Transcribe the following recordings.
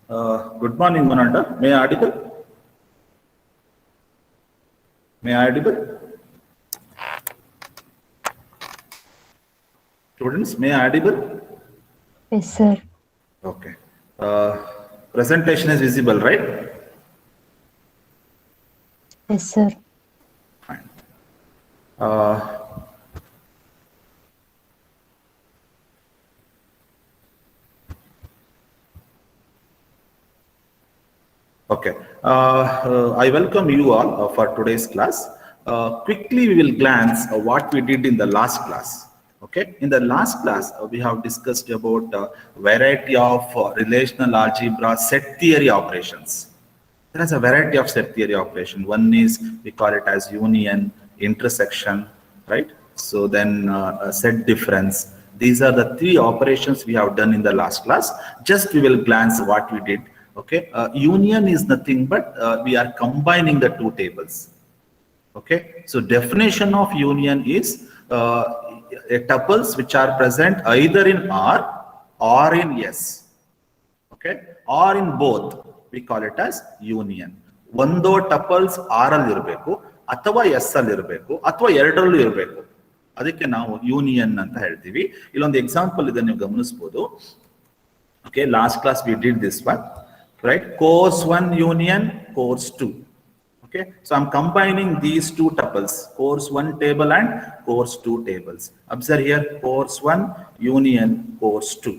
Good morning, Monanta. May I audible? May I audible? Students, may I audible? Yes, sir. Okay. Presentation is visible, right? Yes, sir. Fine. Okay. I welcome you all for today's class. Quickly, we will glance what we did in the last class. Okay. In the last class, we have discussed about variety of relational algebra set theory operations. There is a variety of set theory operation. One is, we call it as union, intersection, right? So then set difference. These are the three operations we have done in the last class. Just we will glance what we did. Okay, union is nothing but we are combining the two tables. Okay, so definition of union is tuples which are present either in R or in S. Okay, or in both, we call it as union. ಒಂದೋ ಟಪಲ್ಸ್ R ಅಲ್ಲಿ ಇರಬೇಕು ಅಥವಾ S ಅಲ್ಲಿ ಇರಬೇಕು ಅಥವಾ ಎರಡರಲ್ಲೂ ಇರಬೇಕು, ಅದಕ್ಕೆ ನಾವು ಯೂನಿಯನ್ ಅಂತ ಹೇಳ್ತೀವಿ. ಇಲ್ಲೊಂದು ಎಕ್ಸಾಂಪಲ್ ಇದೆ, ನೀವು ಗಮನಿಸಬಹುದು. Okay, last class we did this one, right? Course 1 union, course 2. Okay, so I'm combining these two tuples, course 1 table and course 2 tables. Observe here, course 1 union, course 2.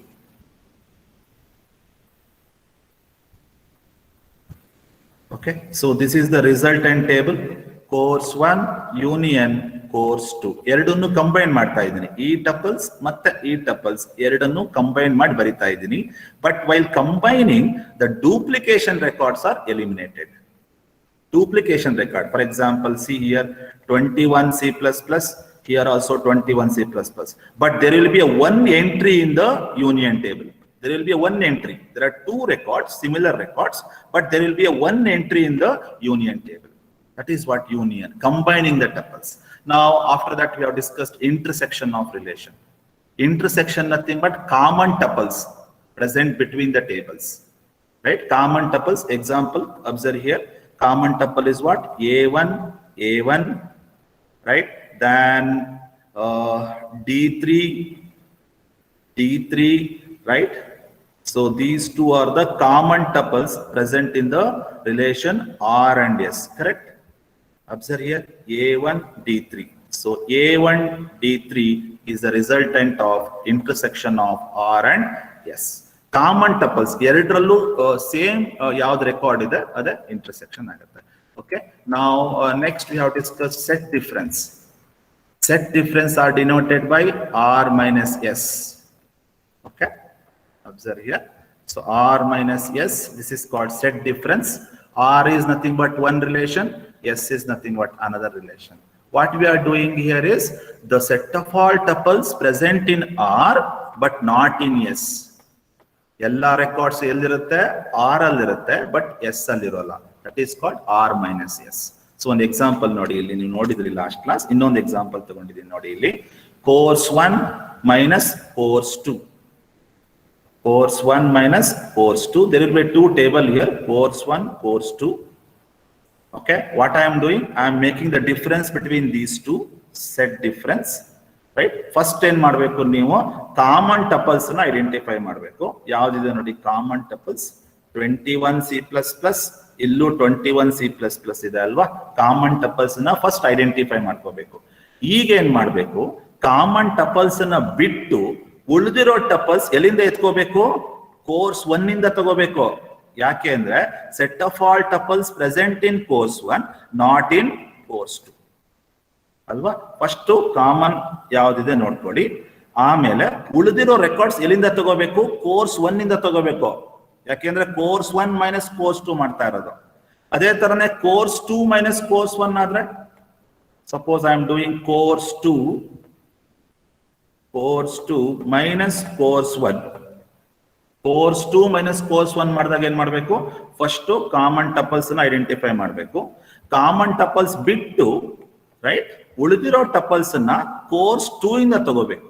Okay, so this is the resultant table, course 1 union course 2. ಎರಡನ್ನು combine ಮಾಡ್ತಾ ಇದ್ದೀನಿ, ಈ ಟಪಲ್ಸ್ ಮತ್ತೆ ಈ ಟಪಲ್ಸ್ ಎರಡನ್ನು combine ಮಾಡಿ ಬರಿತಾ ಇದ್ದೀನಿ. But while combining the duplication records are eliminated. Duplication record, for example, see here 21 C++, here also 21 C++, but there will be a one entry in the union table. There will be a one entry. There are two records, similar records, but there will be a one entry in the union table. That is what union, combining the tuples. Now, after that, we have discussed intersection of relation. Intersection nothing but common tuples present between the tables, right? Common tuples, example, observe here. Common tuple is what? A1, A1, right? Then D3, D3, right? So these two are the common tuples present in the relation R and S, correct? Observe here, A1, D3. So A1, D3 is the resultant of intersection of R and S. Common tuples ಎರಡರಲ್ಲೂ same ಯಾವ್ದು record ಇದೆ ಅದೇ intersection ಆಗುತ್ತೆ. Okay, ನಾವು next we have discuss set difference. Set difference are denoted by R minus S. Okay, observe here. So R minus S, this is called set difference. R is nothing but one relation, S is nothing but another relation. What we are doing here is the set of all tuples present in R but not in S. ಎಲ್ಲ records ಎಲ್ಲಿರುತ್ತೆ? R ಅಲ್ಲಿ ಇರುತ್ತೆ, but S ಅಲ್ಲಿ ಇರೋಲ್ಲ. That is called R minus S. So ಒಂದು example ನೋಡಿ, ಇಲ್ಲಿ ನೀವು ನೋಡಿದ್ರಿ ಲಾಸ್ಟ್ ಕ್ಲಾಸ್, ಇನ್ನೊಂದು ಎಕ್ಸಾಂಪಲ್ ತಗೊಂಡಿದ್ದೀನಿ ನೋಡಿ. ಇಲ್ಲಿ course 1 minus course 2, course 1 minus course 2. There will be two table here, course 1, course 2. Okay, what I am doing, I am making the difference between these two, set difference, right? First ಏನ್ ಮಾಡಬೇಕು, ನೀವು common ಟಪಲ್ಸ್ ನ identify ಮಾಡಬೇಕು. ಯಾವ್ದಿದೆ ನೋಡಿ common ಟಪಲ್ಸ್? 21 C++, ಇಲ್ಲೂ 21 C++ ಇದೆ ಅಲ್ವಾ? Common ಟಪಲ್ಸ್ ನ ಫಸ್ಟ್ ಐಡೆಂಟಿಫೈ ಮಾಡ್ಕೋಬೇಕು. ಈಗ ಏನ್ ಮಾಡಬೇಕು, ಕಾಮನ್ ಟಪಲ್ಸ್ ನ ಬಿಟ್ಟು ಉಳಿದಿರೋ ಟಪಲ್ಸ್ ಎಲ್ಲಿಂದ ಎತ್ಕೋಬೇಕು? ಕೋರ್ಸ್ 1 ಇಂದ ತಗೋಬೇಕು. ಯಾಕೆ ಅಂದ್ರೆ set of all tuples present in course 1 not in course 2 ಅಲ್ವಾ? ಫಸ್ಟ್ ಕಾಮನ್ ಯಾವ್ದಿದೆ ನೋಡ್ಕೊಳ್ಳಿ, ಆಮೇಲೆ ಉಳಿದಿರೋ ರೆಕಾರ್ಡ್ಸ್ ಎಲ್ಲಿಂದ ತಗೋಬೇಕು? ಕೋರ್ಸ್ 1 ಇಂದ ತಗೋಬೇಕು. ಯಾಕೆಂದ್ರೆ ಕೋರ್ಸ್ 1 ಮೈನಸ್ ಕೋರ್ಸ್ 2 ಮಾಡ್ತಾ ಇರೋದು. ಅದೇ ತರನೇ ಕೋರ್ಸ್ 2 ಮೈನಸ್ ಕೋರ್ಸ್ 1 ಆದ್ರೆ, suppose I am doing course 2 minus course 1. Course 2 minus course 1 ಮಾಡಿದಾಗ ಏನ್ ಮಾಡ್ಬೇಕು? ಫಸ್ಟ್ ಕಾಮನ್ ಟಪಲ್ಸ್ ನ ಐಡೆಂಟಿಫೈ ಮಾಡಬೇಕು. ಕಾಮನ್ ಟಪಲ್ಸ್ ಬಿಟ್ಟು, ರೈಟ್, ಉಳಿದಿರೋ ಟಪಲ್ಸ್ ನ ಕೋರ್ಸ್ 2 ಇಂದ ತಗೋಬೇಕು.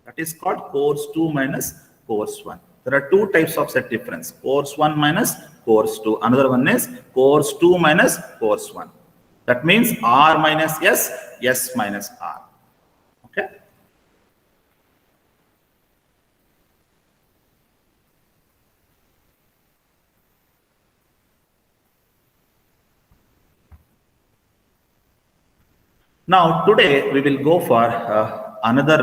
That is called course 2 minus course 1. There are two types of set difference, course 1 minus course 2. Another one is course 2 minus course 1. That means R minus S, S minus R. Okay. Now today we will go for another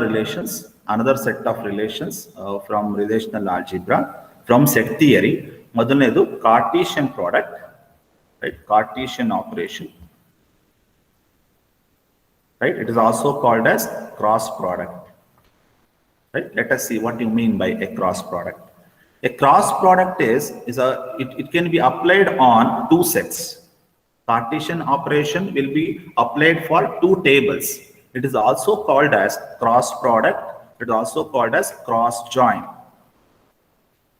set of relations from relational algebra, from set theory. Modalnedu Cartesian product, right? Cartesian operation, right? It is also called as cross product, right? Let us see what you mean by a cross product. A cross product it can be applied on two sets. Cartesian operation will be applied for two tables. It is also called as cross product. It is also called as cross join.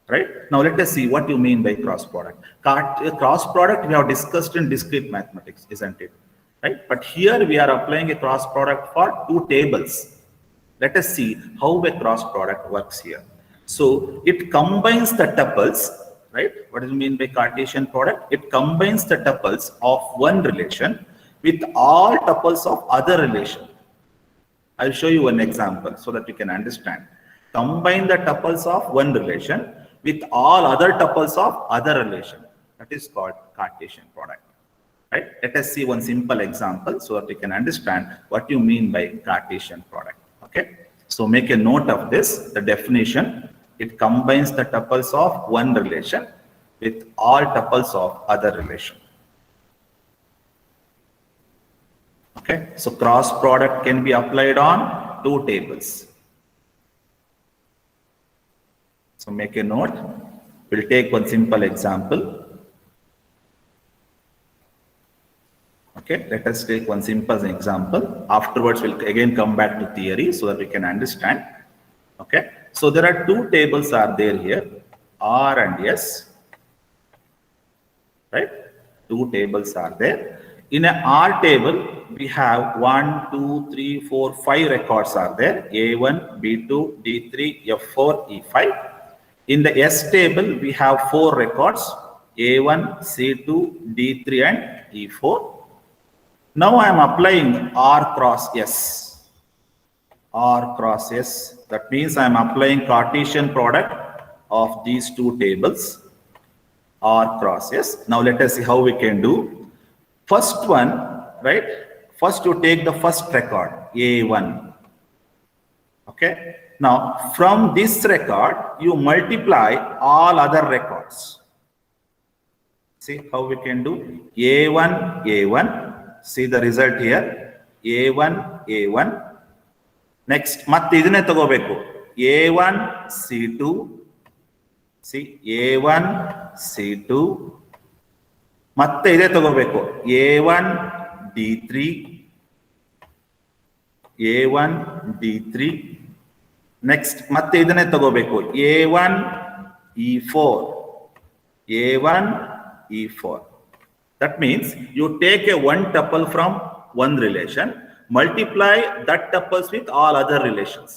Right? Now let us see what you mean by cross product. Cross product we have discussed in discrete mathematics, isn't it? Right? But here we are applying a cross product for two tables. Let us see how a cross product works here. So it combines the tuples. Right? What does it mean by Cartesian product? It combines the tuples of one relation with all tuples of other relation. I'll show you an example so that you can understand. Combine the tuples of one relation with all other tuples of other relation. That is called Cartesian product. Right? Let us see one simple example so that you can understand what you mean by Cartesian product. Okay? So make a note of this, the definition. It combines the tuples of one relation with all tuples of other relation. Okay, so cross product can be applied on two tables. So make a note. We'll take one simple example. Okay, let us take one simple example. Afterwards, we'll again come back to theory so that we can understand. Okay. So there are two tables are there here, R and S, right? Two tables are there. In an R table, we have 1, 2, 3, 4, 5 records are there, A1, B2, D3, F4, E5. In the S table, we have 4 records, A1, C2, D3 and E4. Now I am applying R cross S. R cross S. That means I am applying Cartesian product of these two tables, R cross S. Now let us see how we can do. First one, right? First you take the first record, A1. Okay. Now from this record, you multiply all other records. See how we can do? A1, A1. See the result here. A1, A1. Next, ಮತ್ತೆ ಇದನ್ನೇ ತಗೋಬೇಕು. A1, C2. See, A1, C2. ಮತ್ತೆ ಇದೇ ತಗೋಬೇಕು. A1, D3. A1, D3. Next, ಮತ್ತೆ ಇದನ್ನೇ ತಗೋಬೇಕು. A1, E4. A1, E4. That means you take a one tuple from one relation, multiply that tuples with all other relations,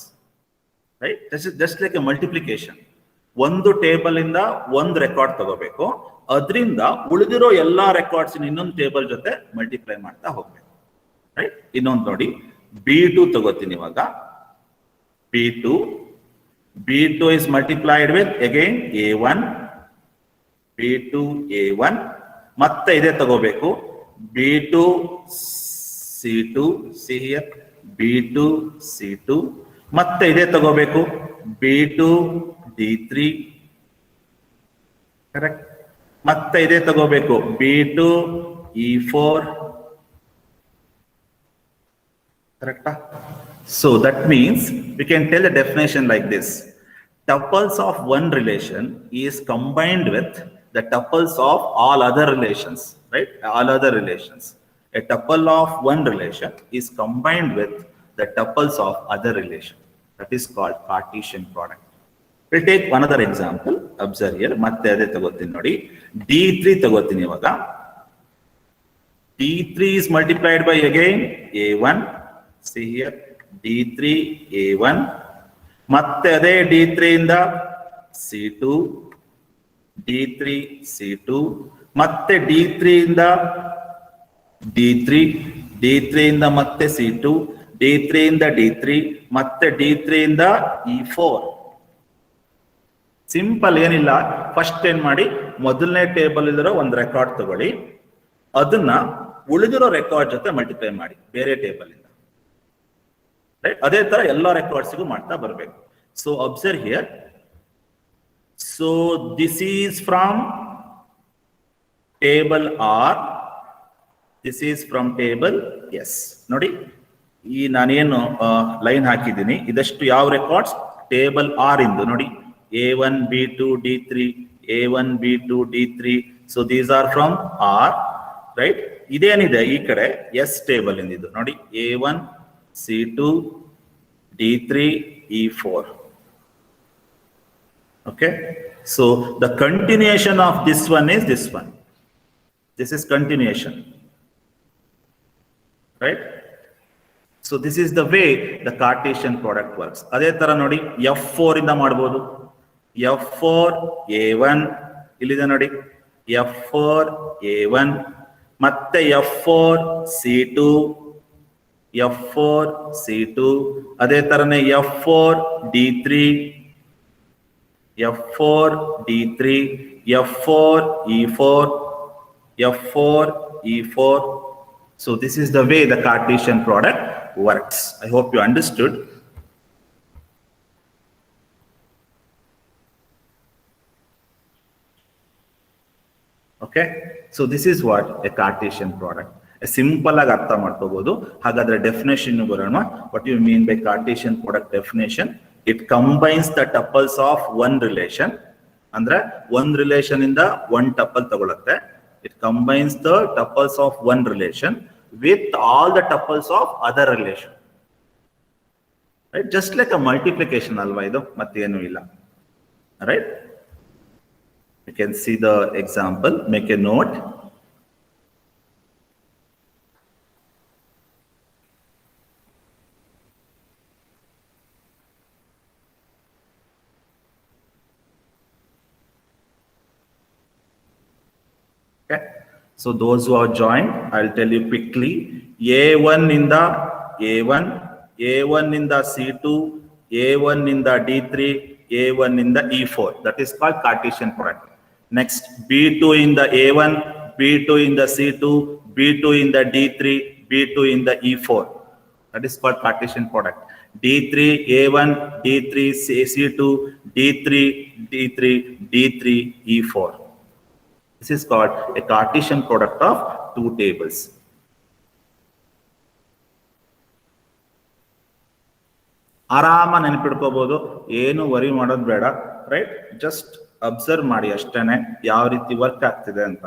right? This is just like a multiplication. ಒಂದು table ಇಂದ ಒಂದು record ತಗೋಬೇಕು, ಅದರಿಂದ ಉಳಿದಿರೋ ಎಲ್ಲಾ ರೆಕಾರ್ಡ್ಸ್ ಇನ್ನೊಂದು table ಜೊತೆ multiply ಮಾಡ್ತಾ ಹೋಗ್ಬೇಕು, ರೈಟ್? ಇನ್ನೊಂದು ನೋಡಿ, B2 ತಗೋತೀನಿ ಇವಾಗ. B2 is multiplied with again A1, B2 A1. ಮತ್ತೆ ಇದೇ ತಗೋಬೇಕು, B2 C2, see here, B2 C2. ಮತ್ತೆ ಇದೇ ತಗೋಬೇಕು, B2 D3, correct? ಮತ್ತೆ ಇದೇ ತಗೋಬೇಕು, B2 E4, correct? So that means we can tell the definition like this: tuples of one relation is combined with the tuples of all other relations, right? All other relations. A tuple of one relation is combined with the tuples of other relation. That is called Cartesian product. We'll take another example. Observe here. ಮತ್ತೆ ಅದೇ ತಗೋತೀನಿ ನೋಡಿ. D3 ತಗೋತೀನಿ ಇವಾಗ. D3 is multiplied by again A1. See here. D3 A1. ಮತ್ತೆ ಅದೇ D3 ಇಂದ C2, D3, C2, ಮತ್ತೆ D3 ಇಂದ D3, D3 ಇಂದ ಮತ್ತೆ C2, D3 ಇಂದ D3, ಮತ್ತೆ D3 ಇಂದ E4. ಸಿಂಪಲ್ ಏನಿಲ್ಲ, ಫಸ್ಟ್ ಏನ್ ಮಾಡಿ, ಮೊದಲನೇ ಟೇಬಲ್ ಇಲ್ಲಿರೋ ಒಂದು ರೆಕಾರ್ಡ್ ತಗೊಳ್ಳಿ, ಅದನ್ನ ಉಳಿದಿರೋ ರೆಕಾರ್ಡ್ ಜೊತೆ ಮಲ್ಟಿಪ್ಲೈ ಮಾಡಿ ಬೇರೆ ಟೇಬಲ್ ಇಂದ. ರೈಟ್, ಅದೇ ತರ ಎಲ್ಲ ರೆಕಾರ್ಡ್ಸ್ಗೂ ಮಾಡ್ತಾ ಬರಬೇಕು. So observe here. So this is from table R, this is from table S. ನೋಡಿ, ಈ ನಾನೇನು ಲೈನ್ ಹಾಕಿದ್ದೀನಿ, ಇದಷ್ಟು ಯಾವ ರೆಕಾರ್ಡ್ಸ್? ಟೇಬಲ್ ಆರ್ ಇಂದು ನೋಡಿ, A1, B2, D3, A1, B2, D3. So these are from R, right? ಇದೇನಿದೆ ಈ ಕಡೆ ಎಸ್ ಟೇಬಲ್ ಇಂದಿದ್ದು ನೋಡಿ, A1, C2, D3, E4. Okay, so the continuation of this one is this one. This is continuation, right? So this is the way the Cartesian product works. ಅದೇ ತರ ನೋಡಿ, F4 ಇಂದ ಮಾಡಬಹುದು. F4 A1 ಇಲ್ಲಿದೆ ನೋಡಿ, F4 A1, ಮತ್ತೆ F4 C2, F4 C2, ಅದೇ ತರನೇ F4 D3, F4 D3, F4 E4, F4 E4. So this is the way the Cartesian product works. I hope you understood. Okay, so this is what a Cartesian product. A simple ಆಗಿ ಅರ್ಥ ಮಾಡ್ಕೋಬಹುದು. ಹಾಗಾದ್ರೆ definition ಬರೋಣ. What do you mean by Cartesian product definition? It combines the tuples of one relation. ಅಂದ್ರೆ one relation ಇಂದ one tuple ತಗೊಳುತ್ತೆ. It combines the tuples of one relation with all the tuples of other relation. Right? Just like a multiplication ಅಲ್ವಾ ಇದು, ಮತ್ತೇನು ಇಲ್ಲ. Right? You can see the example, make a note. Okay, so those who have joined, I'll tell you quickly. A1 in the A1, A1 in the C2, A1 in the D3, A1 in the E4. That is called Cartesian product. Next, B2 in the A1, B2 in the C2, B2 in the D3, B2 in the E4. That is called Cartesian product. D3, A1, D3, C2, D3, D3, D3, E4. This is called a Cartesian product of two tables. ಆರಾಮ ನೆನಪಿಡ್ಕೋಬಹುದು, ಏನು worry ಮಾಡೋದು ಬೇಡ. Right, just observe ಮಾಡಿ ಅಷ್ಟೇನೆ ಯಾವ ರೀತಿ work ಆಗ್ತಿದೆ ಅಂತ.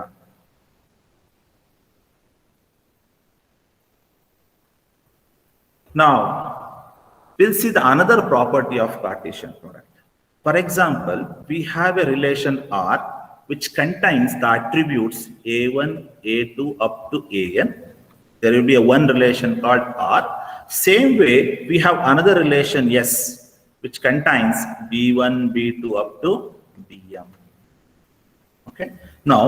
Now we'll see the another property of Cartesian product. For example, we have a relation R which contains the attributes A1, A2 up to AN. There will be a one relation called R. Same way, we have another relation S which contains B1, B2 up to Bm. Okay. Now,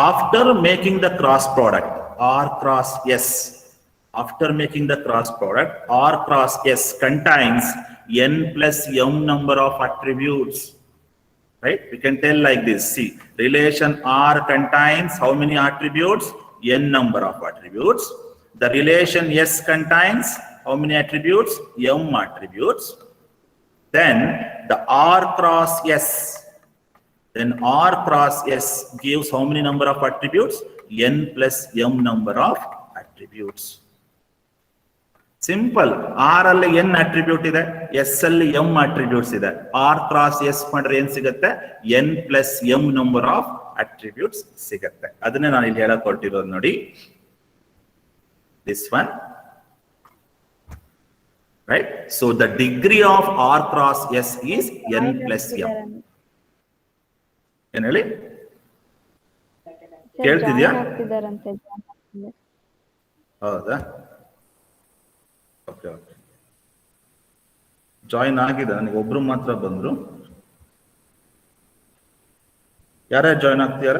after making the cross product R cross S, after making the cross product, R cross S contains n plus m number of attributes. Right? We can tell like this. See, relation R contains how many attributes? N number of attributes. The relation S contains how many attributes? M attributes. Then the R cross S. Then R cross S gives how many number of attributes? N plus M number of attributes. Simple. R ಅಲ್ಲಿ n attribute ಇದೆ, S ಅಲ್ಲಿ m attributes ಇದೆ. R cross S ಮಾಡಿದ್ರೆ ಏನ್ ಸಿಗುತ್ತೆ? n plus m number of attributes ಸಿಗುತ್ತೆ. ಅದನ್ನೇ ನಾನು ಇಲ್ಲಿ ಹೇಳಕ್ ಹೊರಟಿರೋದು ನೋಡಿ. This one. Right? So the degree of R cross S is n plus m. ಏನ್ ಹೇಳಿ? ಕೇಳ್ತಿದ್ಯಾ? ಹೌದಾ? Okay okay. ಜಾಯಿನ್ ಆಗಿದೆ, ನನಗೆ ಒಬ್ರು ಮಾತ್ರ ಬಂದ್ರು. ಯಾರ join ಆಗ್ತೀಯಾರ?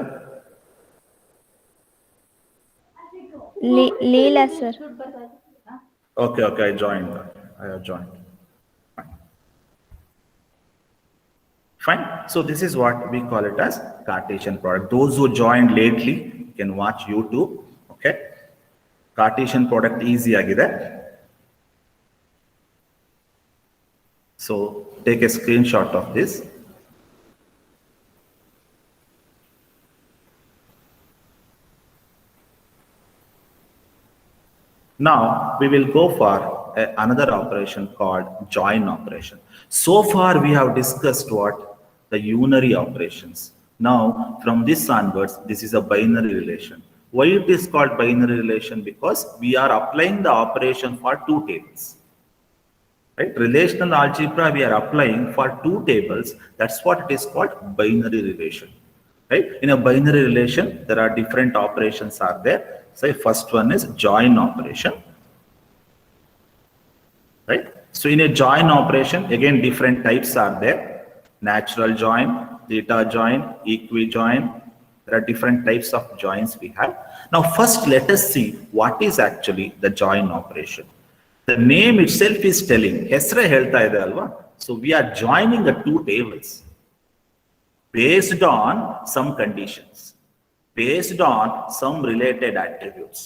Leela, sir. Okay, I joined. I have joined. Fine. So this is what we call it as Cartesian product. Those who joined lately can watch YouTube. Okay. Cartesian product easy agide. So take a screenshot of this. Now we will go for another operation called join operation. So far we have discussed what? The unary operations. Now from this onwards, this is a binary relation. Why it is called binary relation? Because we are applying the operation for two tables. Right? Relational algebra we are applying for two tables. That's what it is called binary relation. Right? In a binary relation, there are different operations are there. Say first one is join operation. Right? So in a join operation, again different types are there. Natural join, theta join, equi-join. There are different types of joins we have. Now first let us see what is actually the join operation. The name itself is telling, hesre helta ide alva. So we are joining the two tables based on some conditions, based on some related attributes.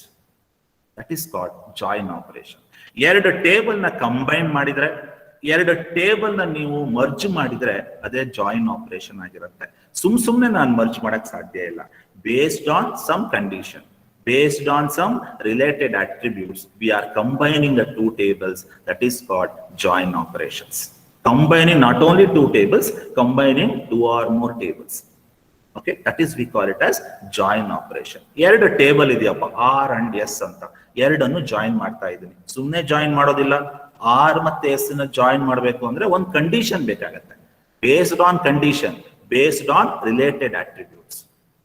That is called join operation. ಎರಡು table ನ combine ಮಾಡಿದ್ರೆ, ಎರಡು table ನ ನೀವು merge ಮಾಡಿದ್ರೆ ಅದೇ join operation ಆಗಿರುತ್ತೆ. ಸುಮ್ನೆ ನಾನು ಮರ್ಜ್ ಮಾಡಕ್ ಸಾಧ್ಯ ಇಲ್ಲ. Based on some condition, based on some related attributes, we are combining the two tables. That is called join operations. Combining not only two tables, combining two or more tables. Okay, that is we call it as join operation. ಎರಡು table ಇದೆಯಪ್ಪ, R and S ಅಂತ, ಎರಡನ್ನು join ಮಾಡ್ತಾ ಇದ್ದೀನಿ. ಸುಮ್ಮನೆ join ಮಾಡೋದಿಲ್ಲ. R ಮತ್ತೆ S ನ ಜಾಯಿನ್ ಮಾಡಬೇಕು ಅಂದ್ರೆ ಒಂದು ಕಂಡೀಷನ್ ಬೇಕಾಗತ್ತೆ. Based on condition, based on related attributes.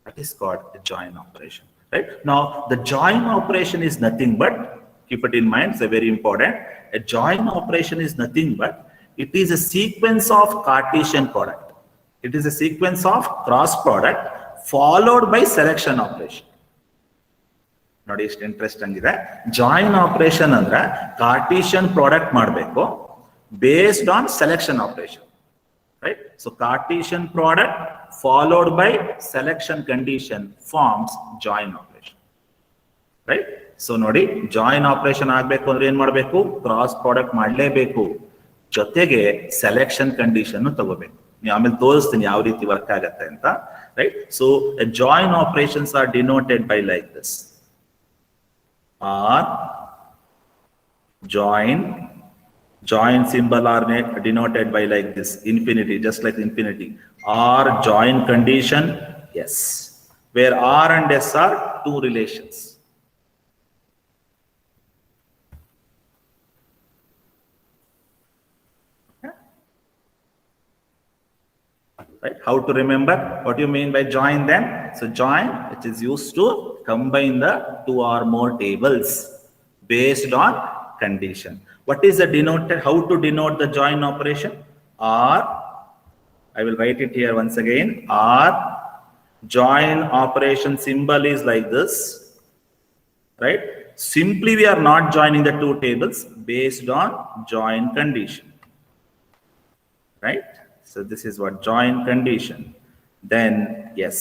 That is called the join operation. Right? Now, the join operation is nothing but, keep it in mind, it's a very important. A join operation is nothing but, it is a sequence of Cartesian product. It is a sequence of cross product followed by selection operation. ನೋಡಿ ಎಷ್ಟು interesting ಇದೆ. Join operation ಅಂದ್ರೆ Cartesian product ಮಾಡಬೇಕು based on selection operation. Right? So Cartesian product followed by selection condition forms join operation. Right? So ನೋಡಿ, join operation ಆಗಬೇಕು ಅಂದ್ರೆ ಏನ್ ಮಾಡಬೇಕು? ಕ್ರಾಸ್ ಪ್ರಾಡಕ್ಟ್ ಮಾಡಲೇಬೇಕು, ಜೊತೆಗೆ ಸೆಲೆಕ್ಷನ್ ಕಂಡೀಷನ್ ತಗೋಬೇಕು. ನೀವು ಆಮೇಲೆ ತೋರಿಸ್ತೀನಿ ಯಾವ ರೀತಿ ವರ್ಕ್ ಆಗತ್ತೆ ಅಂತ. Right? So join operations are denoted by like this. R join symbol are denoted by like this, infinity, just like infinity. R join condition, yes, where R and S are two relations. Okay. Right? How to remember? What do you mean by join then? So join, which is used to combine the two or more tables based on condition. What is the denoted? How to denote the join operation? R, I will write it here once again. R join operation symbol is like this, right? Simply we are not joining the two tables based on join condition, right? So this is what join condition. Then yes,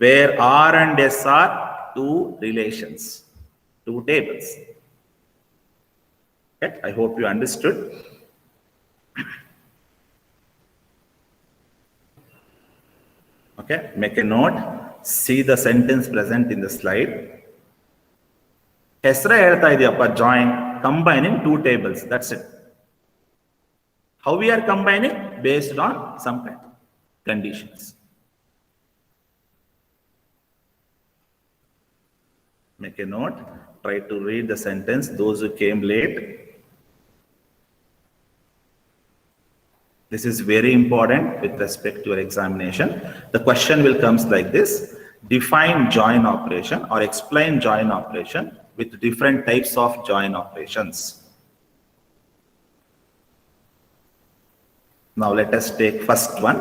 where R and S are two relations, two tables. Okay, I hope you understood. Okay, make a note. See the sentence present in the slide. ಹೆಸರೇ ಹೇಳ್ತಾ ಇದೆಯಪ್ಪ, join, combining two tables, that's it. How we are combining? Based on some kind of conditions. Make a note. Try to read the sentence. Those who came late. This is very important with respect to your examination. The question will comes like this. Define join operation or explain join operation with different types of join operations. Now let us take first one.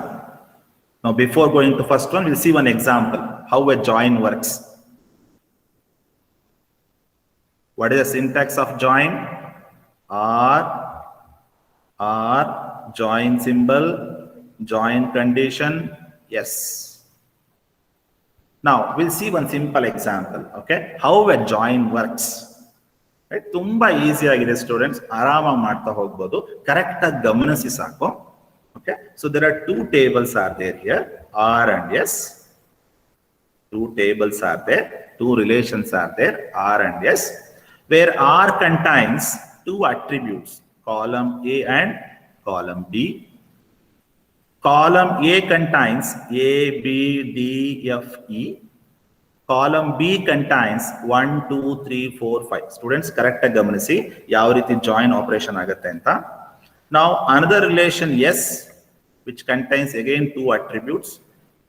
Now, before going to first one, we'll see one example, how a join works. What is the syntax of join? R, join symbol, join condition, yes. Now, we'll see one simple example, okay? How a join works. Right? ತುಂಬಾ easy ಆಗಿದೆ students, ಆರಾಮಾಗಿ ಮಾಡ್ತಾ ಹೋಗ್ಬೋದು, correct ಆಗಿ ಗಮನಿಸಿ ಸಾಕು. Okay, so there are two tables are there here, R and S. Two tables are there, two relations are there, R and S, where R contains two attributes, column A and column B. Column A contains A, B, D, F, E. Column B contains 1, 2, 3, 4, 5. Students, correct ಆಗಿ ಗಮನಿಸಿ ಯಾವ ರೀತಿ join operation ಆಗುತ್ತೆ ಅಂತ. Now, another relation S, which contains again two attributes,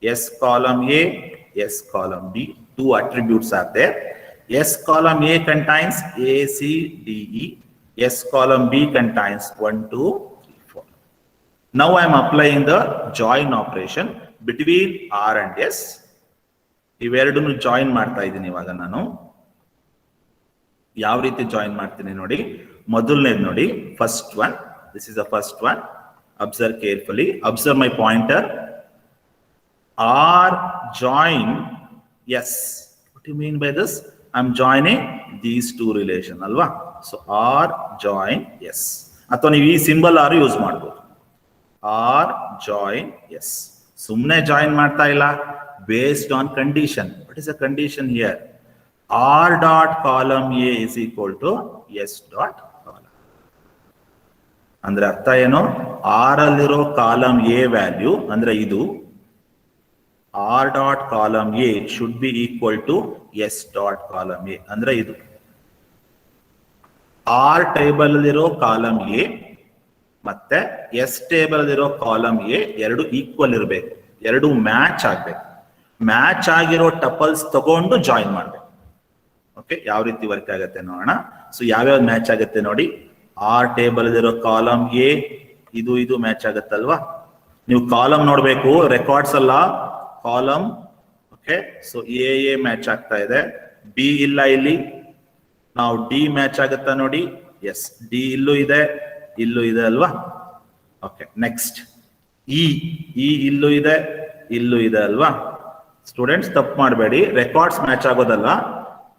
S column A, S column B. Two attributes are there. S column A contains A, C, D, E. S column B contains 1, 2, 3, 4. Now I am applying the join operation between R and S. ಇವೆರಡನ್ನು join ಮಾಡ್ತಾ ಇದ್ದೀನಿ ಇವಾಗ ನಾನು. ಯಾವ ರೀತಿ join ಮಾಡ್ತೀನಿ ನೋಡಿ. ಮೊದಲನೇದು ನೋಡಿ, first one. This is the first one. Observe carefully. Observe my pointer. R join S. What do you mean by this? I'm joining these two relation, alva? So R join S. ಅಥವಾ ನೀವು ಈ symbol ಆರು use ಮಾಡ್ಬೋದು. R join S. ಸುಮ್ಮನೆ join ಮಾಡ್ತಾ ಇಲ್ಲ, based on condition. What is the condition here? R dot column A is equal to S dot column. ಅಂದ್ರೆ ಅರ್ಥ ಏನು? R ಅಲ್ಲಿರೋ ಕಾಲಮ್ A ವ್ಯಾಲ್ಯೂ ಅಂದ್ರೆ ಇದು, R dot column A should be equal to S dot column A ಅಂದ್ರೆ ಇದು. R table ಅಲ್ಲಿರೋ column A ಮತ್ತೆ S ಟೇಬಲ್ ಅಲ್ಲಿರೋ ಕಾಲಮ್ A ಎರಡು ಈಕ್ವಲ್ ಇರಬೇಕು, ಎರಡು ಮ್ಯಾಚ್ ಆಗ್ಬೇಕು. ಮ್ಯಾಚ್ ಆಗಿರೋ ಟಪಲ್ಸ್ ತಗೊಂಡು ಜಾಯಿನ್ ಮಾಡ್ಬೇಕು. ಓಕೆ, ಯಾವ ರೀತಿ ವರ್ಕ್ ಆಗುತ್ತೆ ನೋಡೋಣ. ಸೊ ಯಾವ್ಯಾವ ಮ್ಯಾಚ್ ಆಗುತ್ತೆ ನೋಡಿ. ಆರ್ ಟೇಬಲ್ ಇರೋ ಕಾಲಮ್ ಎ ಇದು ಮ್ಯಾಚ್ ಆಗುತ್ತಲ್ವಾ. ನೀವು ಕಾಲಮ್ ನೋಡ್ಬೇಕು, ರೆಕಾರ್ಡ್ಸ್ ಅಲ್ಲ, column. Okay, so A match ಆಗ್ತಾ ಇದೆ, ಬಿ ಇಲ್ಲ ಇಲ್ಲಿ. ನಾವು ಡಿ ಮ್ಯಾಚ್ ಆಗುತ್ತಾ ನೋಡಿ. ಎಸ್, ಡಿ ಇಲ್ಲೂ ಇದೆ ಅಲ್ವಾ. ಓಕೆ, ನೆಕ್ಸ್ಟ್ ಇ ಇಲ್ಲೂ ಇದೆ ಅಲ್ವಾ. ಸ್ಟೂಡೆಂಟ್ಸ್ ತಪ್ಪು ಮಾಡಬೇಡಿ, ರೆಕಾರ್ಡ್ಸ್ ಮ್ಯಾಚ್ ಆಗೋದಲ್ಲ,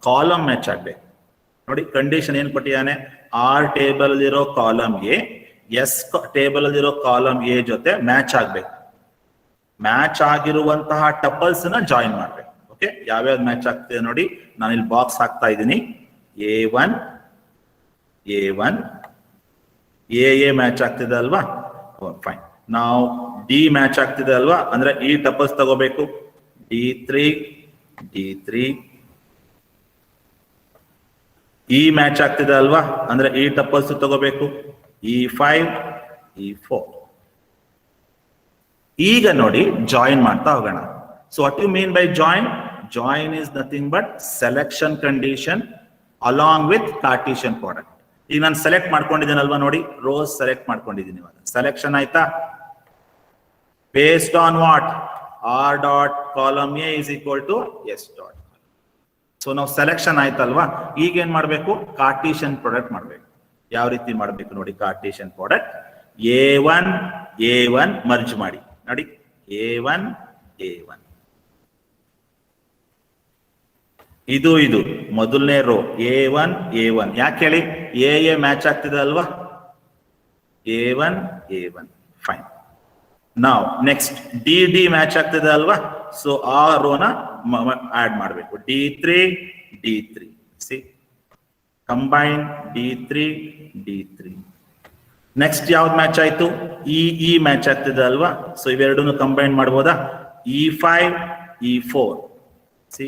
ಕಾಲಮ್ ಮ್ಯಾಚ್ ಆಗ್ಬೇಕು ನೋಡಿ. ಕಂಡೀಷನ್ ಏನ್ ಕೊಟ್ಟಿದ್ದಾನೆ? ಆರ್ ಟೇಬಲ್ ಇರೋ ಕಾಲಮ್ ಎ ಎಸ್ ಟೇಬಲ್ ಅಲ್ಲಿರೋ ಕಾಲಮ್ ಎ ಜೊತೆ ಮ್ಯಾಚ್ ಆಗ್ಬೇಕು. ಮ್ಯಾಚ್ ಆಗಿರುವಂತಹ ಟಪಲ್ಸ್ ನ ಜಾಯಿನ್ ಮಾಡ್ಬೇಕು. ಓಕೆ, ಯಾವ್ಯಾವ್ದು ಮ್ಯಾಚ್ ಆಗ್ತಿದೆ ನೋಡಿ. ನಾನು ಇಲ್ಲಿ ಬಾಕ್ಸ್ ಹಾಕ್ತಾ ಇದ್ದೀನಿ. A1 ಎ ಮ್ಯಾಚ್ ಆಗ್ತಿದೆ ಅಲ್ವಾ. ಫೈನ್. ನಾವು ಡಿ ಮ್ಯಾಚ್ ಆಗ್ತಿದೆ ಅಲ್ವಾ, ಅಂದ್ರೆ ಈ ಟಪಲ್ಸ್ ತಗೋಬೇಕು. D3 ಇ ಮ್ಯಾಚ್ ಆಗ್ತಿದೆ ಅಲ್ವಾ, ಅಂದ್ರೆ ಈ ಟಪಲ್ಸ್ ತಗೋಬೇಕು. E5 E4. ಈಗ ನೋಡಿ ಜಾಯಿನ್ ಮಾಡ್ತಾ ಹೋಗೋಣ. So what you mean by join? Join is nothing but selection condition along with Cartesian product. ಈಗ ನಾನು ಸೆಲೆಕ್ಟ್ ಮಾಡ್ಕೊಂಡಿದ್ದೀನಲ್ವಾ ನೋಡಿ, ರೋಸ್ ಸೆಲೆಕ್ಟ್ ಮಾಡ್ಕೊಂಡಿದ್ದೀನಿ. ಇವಾಗ ಸೆಲೆಕ್ಷನ್ ಆಯ್ತಾ? Based on what? R dot column A is equal to S dot. So ನಾವು selection ಆಯ್ತಲ್ವಾ. ಈಗ ಏನ್ ಮಾಡ್ಬೇಕು? ಕಾರ್ಟಿಷಿಯನ್ ಪ್ರಾಡಕ್ಟ್ ಮಾಡ್ಬೇಕು. ಯಾವ ರೀತಿ ಮಾಡ್ಬೇಕು ನೋಡಿ. ಕಾರ್ಟಿಷಿಯನ್ ಪ್ರಾಡಕ್ಟ್ A1 ಮರ್ಜ್ ಮಾಡಿ ನೋಡಿ. A1 ಇದು ಮೊದಲನೇ ರೋ. A1 ಯಾಕೆ ಹೇಳಿ? ಎ ಮ್ಯಾಚ್ ಆಗ್ತಿದೆ ಅಲ್ವಾ. A1 fine. ನಾವು ನೆಕ್ಸ್ಟ್ ಡಿ ಮ್ಯಾಚ್ ಆಗ್ತಿದೆ ಅಲ್ವಾ. ಸೊ ಆ ರೋನ ಆಡ್ ಮಾಡಬೇಕು. D3 C combine D3. Next ಯಾವ್ದು ಮ್ಯಾಚ್ ಆಯ್ತು? ಇ ಮ್ಯಾಚ್ ಆಗ್ತಿದೆ ಅಲ್ವಾ. ಸೊ ಇವೆರಡನ್ನು ಕಂಬೈನ್ ಮಾಡ್ಬೋದಾ? E5 E4 C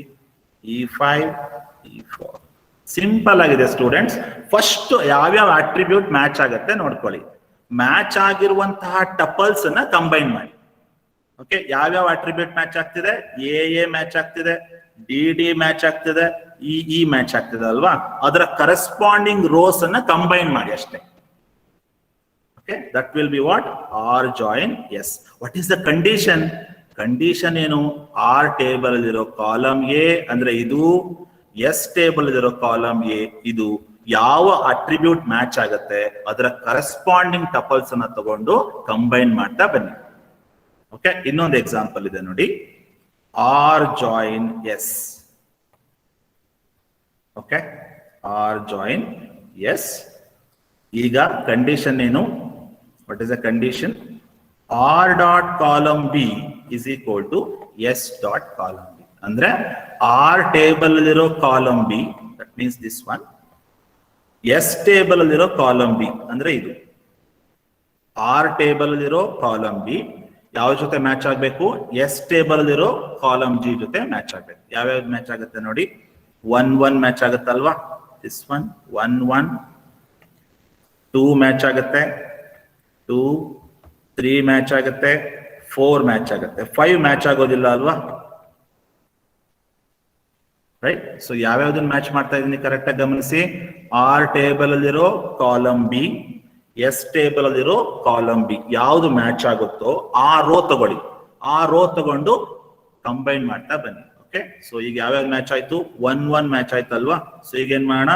E5 E4. Simple ಆಗಿದೆ ಸ್ಟೂಡೆಂಟ್ಸ್. ಫಸ್ಟ್ ಯಾವ್ಯಾವ ಅಟ್ರಿಬ್ಯೂಟ್ ಮ್ಯಾಚ್ ಆಗುತ್ತೆ ನೋಡ್ಕೊಳ್ಳಿ. ಮ್ಯಾಚ್ ಆಗಿರುವಂತಹ ಟಪಲ್ಸ್ ಅನ್ನ ಕಂಬೈನ್ ಮಾಡಿ. ಓಕೆ, ಯಾವ್ಯಾವ ಅಟ್ರಿಬ್ಯೂಟ್ ಮ್ಯಾಚ್ ಆಗ್ತಿದೆ? ಎ ಮ್ಯಾಚ್ ಆಗ್ತಿದೆ, ಡಿ ಮ್ಯಾಚ್ ಆಗ್ತಿದೆ, ಇ ಮ್ಯಾಚ್ ಆಗ್ತಿದೆ ಅಲ್ವಾ. ಅದರ ಕರೆಸ್ಪಾಂಡಿಂಗ್ ರೋಸ್ ಅನ್ನ ಕಂಬೈನ್ ಮಾಡಿ ಅಷ್ಟೇ. Okay, that will be what? R join S. What is the condition? Condition ಏನು? ಆರ್ ಟೇಬಲ್ ಅಲ್ಲಿರೋ ಕಾಲಮ್ ಎ ಅಂದ್ರೆ ಇದು, ಎಸ್ ಟೇಬಲ್ ಅಲ್ಲಿರೋ ಕಾಲಮ್ ಎ ಇದು. ಯಾವ ಅಟ್ರಿಬ್ಯೂಟ್ ಮ್ಯಾಚ್ ಆಗತ್ತೆ ಅದರ ಕರೆಸ್ಪಾಂಡಿಂಗ್ ಟಪಲ್ಸ್ ಅನ್ನ ತಗೊಂಡು ಕಂಬೈನ್ ಮಾಡ್ತಾ ಬನ್ನಿ. ಓಕೆ, ಇನ್ನೊಂದು ಎಕ್ಸಾಂಪಲ್ ಇದೆ ನೋಡಿ. R join S. Okay, R join S. ಈಗ ಕಂಡೀಷನ್ ಏನು? What is the condition? R dot column B is equal to S dot column B. ಅಂದ್ರೆ ಆರ್ ಟೇಬಲ್ ಅಲ್ಲಿರೋ column B, that means this one. S table ಅಲ್ಲಿರೋ column B ಅಂದ್ರೆ ಇದು. R table ಅಲ್ಲಿರೋ column B ಯಾವ ಜೊತೆ match ಆಗ್ಬೇಕು? S table ಅಲ್ಲಿರೋ ಕಾಲಮ್ ಜಿ ಜೊತೆ ಮ್ಯಾಚ್ ಆಗ್ಬೇಕು. ಯಾವ್ಯಾವ ಮ್ಯಾಚ್ ಆಗುತ್ತೆ ನೋಡಿ. 1 1 ಮ್ಯಾಚ್ ಆಗುತ್ತಲ್ವಾ? This one 1 1. 2 ಮ್ಯಾಚ್ ಆಗುತ್ತೆ, 2 3 ಮ್ಯಾಚ್ ಆಗುತ್ತೆ, 4 ಮ್ಯಾಚ್ ಆಗುತ್ತೆ. 5 ಮ್ಯಾಚ್ ಆಗೋದಿಲ್ಲ ಅಲ್ವಾ? ರೈಟ್. ಸೊ ಯಾವ್ಯಾವ್ದನ್ನ ಮ್ಯಾಚ್ ಮಾಡ್ತಾ ಇದೀನಿ ಕರೆಕ್ಟ್ ಆಗಿ ಗಮನಿಸಿ. ಆರ್ ಟೇಬಲ್ ಅಲ್ಲಿರೋ ಕಾಲಮ್ ಬಿ, ಎಸ್ ಟೇಬಲ್ ಅಲ್ಲಿರೋ ಕಾಲಮ್ ಬಿ ಯಾವ್ದು ಮ್ಯಾಚ್ ಆಗುತ್ತೋ ಆ ರೋ ತಗೊಳ್ಳಿ. ಆ ರೋ ತಗೊಂಡು ಕಂಬೈನ್ ಮಾಡ್ತಾ ಬನ್ನಿ. ಓಕೆ, ಸೊ ಈಗ ಯಾವ್ಯಾವ್ದು ಮ್ಯಾಚ್ ಆಯ್ತು? 1 1 ಮ್ಯಾಚ್ ಆಯ್ತಲ್ವಾ? ಸೊ ಈಗ ಏನ್ ಮಾಡೋಣ?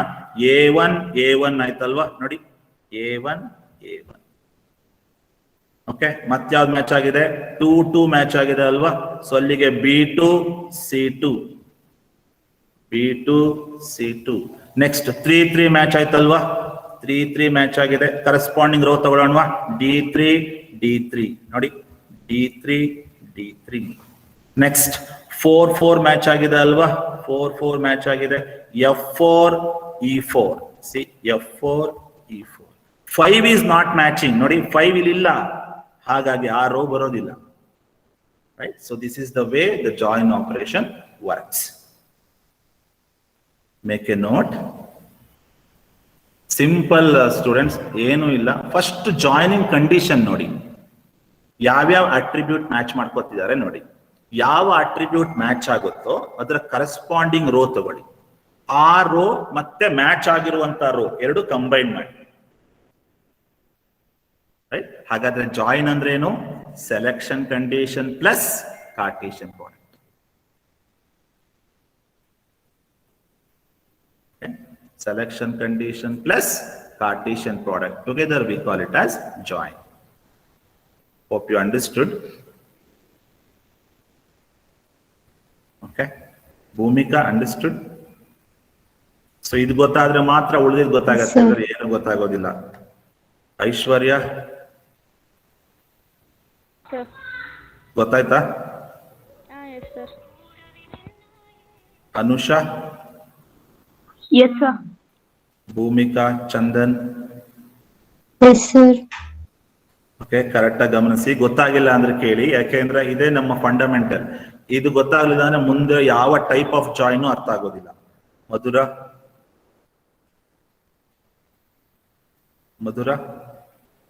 A1 ಆಯ್ತಲ್ವಾ? ನೋಡಿ, A1. ಓಕೆ, ಮತ್ತೆ ಯಾವ್ದು ಮ್ಯಾಚ್ ಆಗಿದೆ? 2 2 ಮ್ಯಾಚ್ ಆಗಿದೆ ಅಲ್ವಾ? ಸೊ ಅಲ್ಲಿಗೆ B2 C2. ನೆಕ್ಸ್ಟ್ 3 3 ಮ್ಯಾಚ್ ಆಯ್ತಲ್ವಾ? 3 3 ಮ್ಯಾಚ್ ಆಗಿದೆ. Corresponding rho ತಗೊಳ್ಳೋಣವಾ? D3 ನೋಡಿ, D3. ನೆಕ್ಸ್ಟ್ 4 4 ಮ್ಯಾಚ್ ಆಗಿದೆ ಅಲ್ವಾ? 4 4 ಮ್ಯಾಚ್ ಆಗಿದೆ. F4 E4. C, F4 E4. 5 is not matching ನೋಡಿ, 5 ಇಲ್ಲ, ಹಾಗಾಗಿ ಆ ರೋ ಬರೋದಿಲ್ಲ. Right. So this is the way the join operation works. Make a note. Simple students, ಏನು ಇಲ್ಲ. ಫಸ್ಟ್ ಜಾಯಿನಿಂಗ್ ಕಂಡೀಷನ್ ನೋಡಿ, ಯಾವ್ಯಾವ ಅಟ್ರಿಬ್ಯೂಟ್ ಮ್ಯಾಚ್ ಮಾಡ್ಕೊತಿದ್ದಾರೆ ನೋಡಿ. ಯಾವ ಅಟ್ರಿಬ್ಯೂಟ್ ಮ್ಯಾಚ್ ಆಗುತ್ತೋ ಅದರ ಕರೆಸ್ಪಾಂಡಿಂಗ್ ರೋ ತಗೊಳ್ಳಿ. ಆ ರೋ ಮತ್ತೆ ಮ್ಯಾಚ್ ಆಗಿರುವಂತ ರೋ ಎರಡು ಕಂಬೈನ್ ಮಾಡಿ. ರೈಟ್. ಹಾಗಾದ್ರೆ ಜಾಯಿನ್ ಅಂದ್ರೆ ಏನು? Selection condition plus Cartesian product. Selection condition plus Cartesian product. Together we call it as join. Hope you understood. Okay. Bhumika understood. So idu gottadre matra ulidid gottagatte, andre ಏನು ಗೊತ್ತಾಗೋದಿಲ್ಲ. ಐಶ್ವರ್ಯ ಗೊತ್ತಾಯ್ತಾ? Yes sir. Anusha? Yes sir. Bhoomika, Chandan? Yes sir. Okay, correct ಆಗಿ ಗಮನಿಸಿ. ಗೊತ್ತಾಗಿಲ್ಲ ಅಂದ್ರೆ ಕೇಳಿ, ಯಾಕೆಂದ್ರೆ ಇದೇ ನಮ್ಮ ಫಂಡಮೆಂಟಲ್. ಇದು ಗೊತ್ತಾಗ್ಲಿಲ್ಲ ಅಂದ್ರೆ ಮುಂದೆ ಯಾವ ಟೈಪ್ ಆಫ್ ಜಾಯಿನ್ ಅರ್ಥ ಆಗೋದಿಲ್ಲ. ಮಧುರ?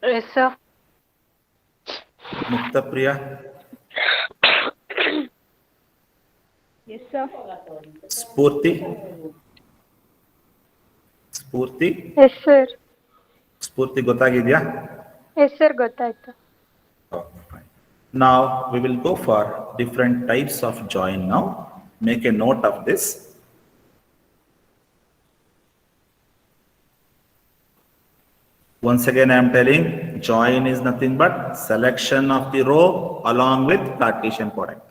Yes sir. ಮುಕ್ತಪ್ರಿಯ? Yes sir. ಸ್ಫೂರ್ತಿ? Yes sir. ಸ್ಫೂರ್ತಿ ಗೊತ್ತಾಗಿದ್ಯಾ? Yes sir, ಗೊತ್ತಾಯ್ತು. Now we will go for different types of join now. Make a note of this. Once again I am telling, join is nothing but selection of the row along with Cartesian product.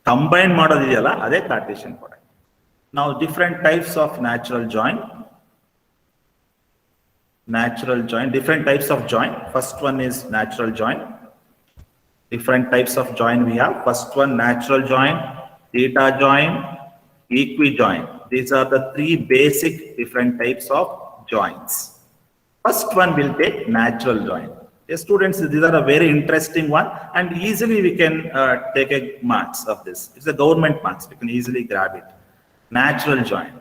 Combine ಮಾಡೋದಿದೆಯಲ್ಲ ಅದೇ Cartesian product. Now different types of natural join. Different types of join. First one is natural join. Different types of join we have. First one, natural join, theta join, equi-join. These are the three basic different types of joins. First one will take natural join. Yes, students, these are a very interesting one, and easily we can take a marks of this. It's a government marks. We can easily grab it. Natural join.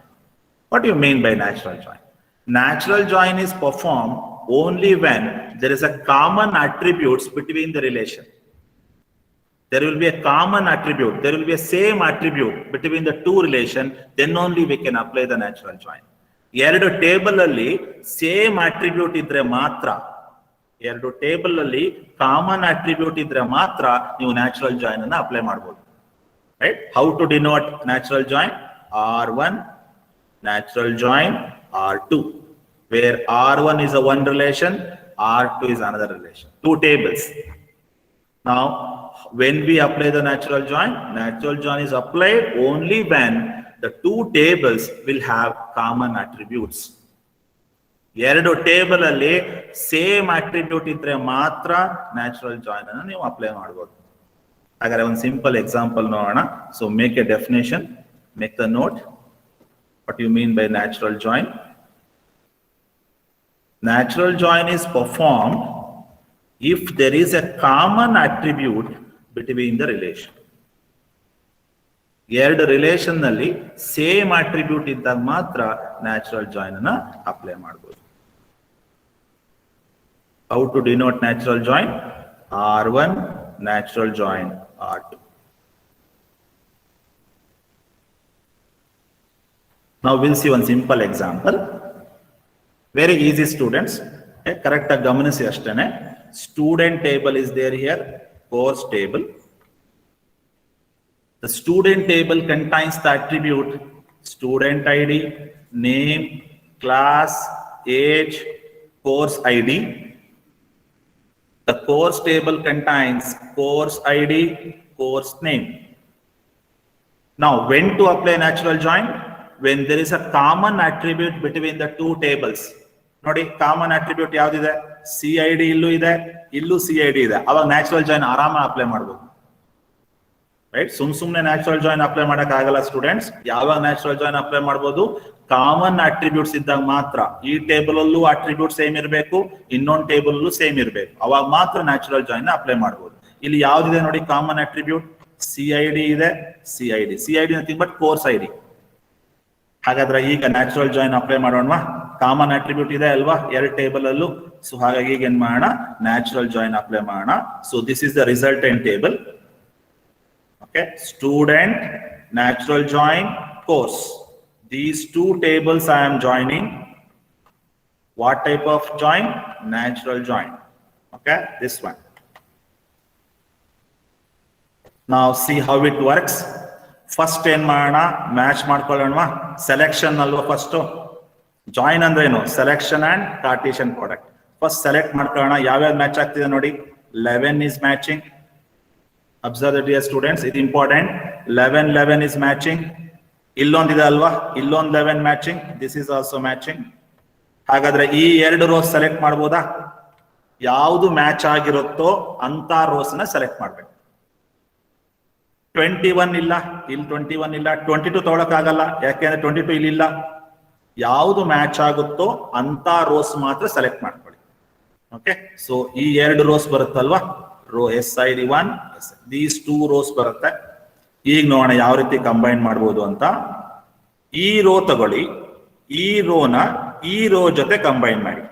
What do you mean by natural join? Natural join is performed only when there is a common attributes between the relation. There will be a common attribute. There will be a same attribute between the two relation. Then only we can apply the natural join. ಎರಡು table ಅಲ್ಲಿ same attribute ಇದ್ರೆ ಮಾತ್ರ ಎರಡು table ಅಲ್ಲಿ common attribute ಇದ್ರೆ ಮಾತ್ರ ನೀವು natural join ಅನ್ನ ಅಪ್ಲೈ ಮಾಡಬಹುದು. Right? How to denote natural join? R1 natural join R2, where R1 is a one relation, R2 is another relation. Two tables. Now, when we apply the natural join is applied only when the two tables will have common attributes. ಎರಡು table ಅಲ್ಲಿ same attribute ಇದ್ರೆ ಮಾತ್ರ natural join ಅನ್ನು ನೀವು apply ಮಾಡಬಹುದು. ಹಾಗಾದ್ರೆ ಒಂದು simple example ನೋಡೋಣ. So make A definition, make the note. What you mean by natural join? Natural join is performed if there is a common attribute between the relation. ಎರಡು relation ನಲ್ಲಿ same attribute ಇದ್ದಾಗ ಮಾತ್ರ natural join ಅನ್ನ apply ಮಾಡಬಹುದು. How to denote natural join? R1 natural join R2. Now we'll see one simple example. Very easy, students. Correct gamanisi ashtane. Student table is there here, course table. The student table contains the attribute student ID, name, class, age, course ID. The course table contains course ID, course name. Now, when to apply natural join? When there is a common attribute between the two tables. ನೋಡಿ, common attribute ಯಾವ್ದಿದೆ? CID ಇಲ್ಲೂ ಇದೆ, ಇಲ್ಲೂ CID ಇದೆ. ಅವಾಗ natural join ಆರಾಮ apply ಮಾಡಬಹುದು. Right? ಸುಮ್ನೆ natural join apply ಮಾಡಕ್ ಆಗಲ್ಲ ಸ್ಟೂಡೆಂಟ್ಸ್. ಯಾವಾಗ ನ್ಯಾಚುರಲ್ ಜಾಯಿನ್ ಅಪ್ಲೈ ಮಾಡಬಹುದು? ಕಾಮನ್ ಅಟ್ರಿಬ್ಯೂಟ್ಸ್ ಇದ್ದಾಗ ಮಾತ್ರ. ಈ ಟೇಬಲ್ ಅಲ್ಲೂ ಅಟ್ರಿಬ್ಯೂಟ್ ಸೇಮ್ ಇರಬೇಕು, ಇನ್ನೊಂದು ಟೇಬಲ್ ಅಲ್ಲೂ ಸೇಮ್ ಇರಬೇಕು. ಅವಾಗ ಮಾತ್ರ ನ್ಯಾಚುರಲ್ ಜಾಯಿನ್ ಅಪ್ಲೈ ಮಾಡಬಹುದು. ಇಲ್ಲಿ ಯಾವ್ದಿದೆ ನೋಡಿ ಕಾಮನ್ ಅಟ್ರಿಬ್ಯೂಟ್? CID ಇದೆ, CID nothing but course ID. ಹಾಗಾದ್ರೆ ಈಗ ನ್ಯಾಚುರಲ್ ಜಾಯಿನ್ ಅಪ್ಲೈ ಮಾಡೋಣವಾ? ಕಾಮನ್ ಅಟ್ರಿಬ್ಯೂಟ್ ಇದೆ ಅಲ್ವಾ ಎರಡು ಟೇಬಲ್ ಅಲ್ಲೂ. ಸೊ ಹಾಗಾಗಿ ಈಗ ಏನ್ ಮಾಡೋಣ? ನ್ಯಾಚುರಲ್ ಜಾಯಿನ್ ಅಪ್ಲೈ ಮಾಡೋಣ. So this is the resultant table. Okay, student, natural join, course. These two tables I am joining. What type of join? Natural join. Okay, this one. Now see how it works. First ಏನ್ ಮಾಡೋಣ? Match ಮಾಡ್ಕೊಳ್ಳೋಣವಾ? Selection ಅಲ್ವಾ first. Join ಅಂದ್ರೆ ಏನು? Selection and Cartesian product. First select ಮಾಡ್ಕೊಳ್ಳೋಣ. ಯಾವ್ಯಾವ match ಆಗ್ತಿದೆ ನೋಡಿ. 11 is matching. Observe the dear students, it's important. 11 is matching. ಇಲ್ಲೊಂದಿದೆ ಅಲ್ವಾ? ಇಲ್ಲೊಂದು 11 matching. This is also matching. ಹಾಗಾದ್ರೆ ಈ ಎರಡು ರೋಸ್ ಸೆಲೆಕ್ಟ್ ಮಾಡ್ಬೋದಾ? ಯಾವುದು ಮ್ಯಾಚ್ ಆಗಿರುತ್ತೋ ಅಂತ ರೋಸ್ ನ ಸೆಲೆಕ್ಟ್ ಮಾಡ್ಬೇಕು. 21 ಇಲ್ಲ, ಇಲ್ಲಿ 21 ಇಲ್ಲ. 22 ತಗೊಳಕ್ ಆಗಲ್ಲ, ಯಾಕೆಂದ್ರೆ 22 ಇಲ್ಲಿಲ್ಲ. ಯಾವುದು ಮ್ಯಾಚ್ ಆಗುತ್ತೋ ಅಂತ ರೋಸ್ ಮಾತ್ರ ಸೆಲೆಕ್ಟ್ ಮಾಡ್ಕೊಳ್ಳಿ. ಓಕೆ, ಸೊ ಈ ಎರಡು ರೋಸ್ ಬರುತ್ತಲ್ವಾ? ರೋ SID1, ದೀಸ್ 2 ರೋಸ್ ಬರುತ್ತೆ. ಈಗ ನೋಡೋಣ ಯಾವ ರೀತಿ ಕಂಬೈನ್ ಮಾಡ್ಬೋದು ಅಂತ. ಈ ರೋ ತಗೊಳ್ಳಿ, ಈ ರೋನ ಈ ರೋ ಜೊತೆ ಕಂಬೈನ್ ಮಾಡಿ.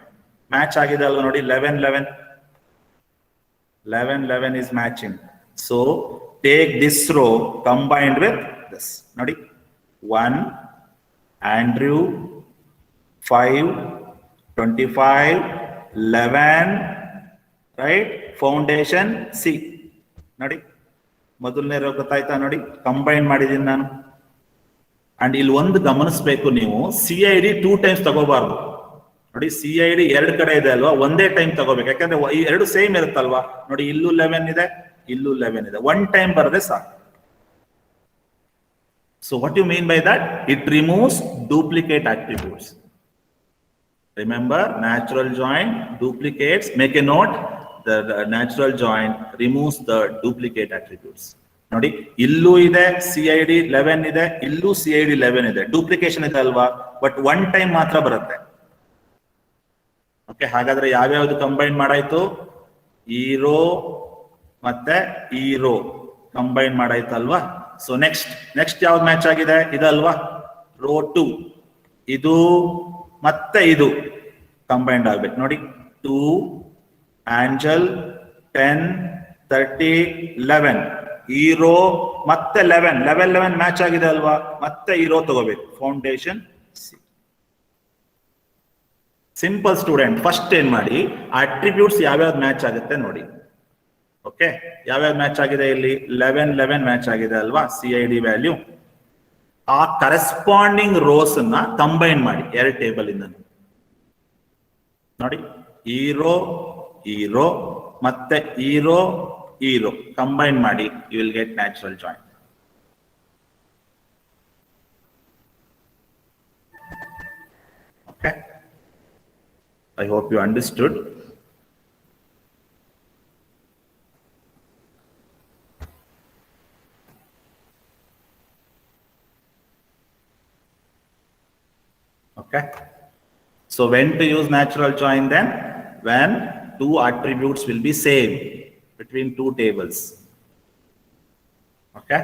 ಮ್ಯಾಚ್ ಆಗಿದೆ ಅಲ್ವಾ ನೋಡಿ. 11 is matching. So take this row combined with this. ನೋಡಿ, 1, Andrew, 5, 25, 11, right? Foundation C. ನೋಡಿ, ಮೊದಲನೇ ರೋ ಗೊತ್ತಾಯ್ತಾ ನೋಡಿ, ಕಂಬೈನ್ ಮಾಡಿದೀನಿ ನಾನು. ಅಂಡ್ ಇಲ್ಲಿ ಒಂದು ಗಮನಿಸಬೇಕು ನೀವು, CID 2 times ತಗೋಬಾರ್ದು ನೋಡಿ. CID ಎರಡು ಕಡೆ ಇದೆ ಅಲ್ವಾ, ಒಂದೇ ಟೈಮ್ ತಗೋಬೇಕು. ಯಾಕಂದ್ರೆ ಈ ಎರಡು ಸೇಮ್ ಇರುತ್ತಲ್ವಾ ನೋಡಿ. ಇಲ್ಲೂ 11 ಇದೆ, ಇಲ್ಲೂ 11 ಇದೆ. ಒನ್ ಟೈಮ್ ಬರದೆ ಸಾಕು. So what you mean by that? It removes duplicate attributes. Remember, natural join duplicates. Make a note. The natural join removes the duplicate attributes. ನೋಡಿ, ಇಲ್ಲೂ ಇದೆ CID 11 ಇದೆ, ಇಲ್ಲೂ CID 11 ಇದೆ. ಡೂಪ್ಲಿಕೇಶನ್ ಇದೆ ಅಲ್ವಾ, ಬಟ್ ಒನ್ ಟೈಮ್ ಮಾತ್ರ ಬರುತ್ತೆ. ಓಕೆ, ಹಾಗಾದ್ರೆ ಯಾವ್ಯಾವ್ದು ಕಂಬೈನ್ ಮಾಡಾಯ್ತು? ಈ ರೋ ಮತ್ತೆ ಈ ರೋ ಕಂಬೈನ್ ಮಾಡಾಯ್ತು ಅಲ್ವಾ. ಸೊ ನೆಕ್ಸ್ಟ್ ಯಾವ್ದು ಮ್ಯಾಚ್ ಆಗಿದೆ? ಇದಲ್ವಾ, ರೋ 2. ಇದು ಮತ್ತೆ ಇದು ಕಂಬೈನ್ಡ್ ಆಗ್ಬೇಕು ನೋಡಿ. 2, Angel, 10, 30, 11. ಈ ರೋ ಮತ್ತೆ 11 ಮ್ಯಾಚ್ ಆಗಿದೆ ಅಲ್ವಾ, ಮತ್ತೆ ಈ ರೋ ತಗೋಬೇಕು. Foundation C. Simple student, first ಏನ್ ಮಾಡಿ ಅಟ್ರಿಬ್ಯೂಟ್ಸ್ ಯಾವ್ಯಾವ್ದು ಮ್ಯಾಚ್ ಆಗುತ್ತೆ ನೋಡಿ. ಓಕೆ, ಯಾವ್ಯಾವ್ದು ಮ್ಯಾಚ್ ಆಗಿದೆ ಇಲ್ಲಿ? 11 ಮ್ಯಾಚ್ ಆಗಿದೆ ಅಲ್ವಾ CID ವ್ಯಾಲ್ಯೂ. ಆ ಕರೆಸ್ಪಾಂಡಿಂಗ್ ರೋಸ್ ಅನ್ನ ಕಂಬೈನ್ ಮಾಡಿ ಎರಡು ಟೇಬಲ್ ಇಂದ ನೋಡಿ. ಈ ರೋ ಮತ್ತೆ ಈ ರೋ ಕಂಬೈನ್ ಮಾಡಿ, you will get natural join. Okay, I hope you understood. Okay, so when to use natural join then? When two attributes will be same between two tables. Okay,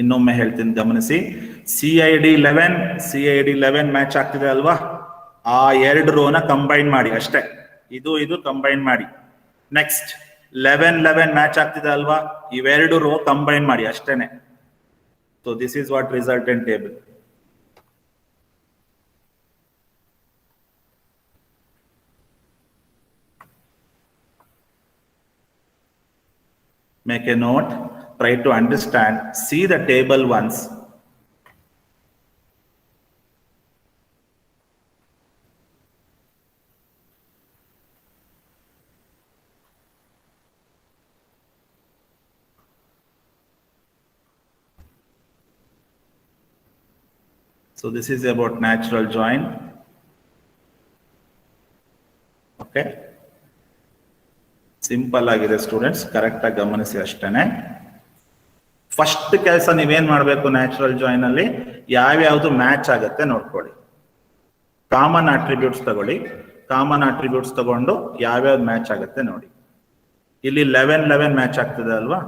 ಇನ್ನೊಮ್ಮೆ ಹೇಳ್ತೀನಿ ಗಮನಿಸಿ. CID 11 match ಆಗ್ತಿದೆ ಅಲ್ವಾ, ಆ ಎರಡು ರೋನ combine ಮಾಡಿ ಅಷ್ಟೇ, ಇದು ಕಂಬೈನ್ ಮಾಡಿ. ನೆಕ್ಸ್ಟ್ 11 ಮ್ಯಾಚ್ ಆಗ್ತಿದೆ ಅಲ್ವಾ, ಇವೆರಡು ರೋ ಕಂಬೈನ್ ಮಾಡಿ ಅಷ್ಟೇನೆ. So this is what resultant table. Make a note, try to understand, see the table once. So this is about natural join. Okay, simple ಆಗಿದೆ ಸ್ಟೂಡೆಂಟ್ಸ್, ಕರೆಕ್ಟ್ ಆಗಿ ಗಮನಿಸಿ ಅಷ್ಟೇನೆ. ಫಸ್ಟ್ ಕೆಲಸ ನೀವೇನ್ ಮಾಡಬೇಕು ನ್ಯಾಚುರಲ್ ಜಾಯಿನ್ ಅಲ್ಲಿ, ಯಾವ್ಯಾವ್ದು ಮ್ಯಾಚ್ ಆಗತ್ತೆ ನೋಡ್ಕೊಳ್ಳಿ. ಕಾಮನ್ ಅಟ್ರಿಬ್ಯೂಟ್ಸ್ ತಗೊಳ್ಳಿ, ಕಾಮನ್ ಅಟ್ರಿಬ್ಯೂಟ್ಸ್ ತಗೊಂಡು ಯಾವ್ಯಾವ್ದು ಮ್ಯಾಚ್ ಆಗತ್ತೆ ನೋಡಿ. ಇಲ್ಲಿ 11 ಮ್ಯಾಚ್ ಆಗ್ತದೆ ಅಲ್ವಾ,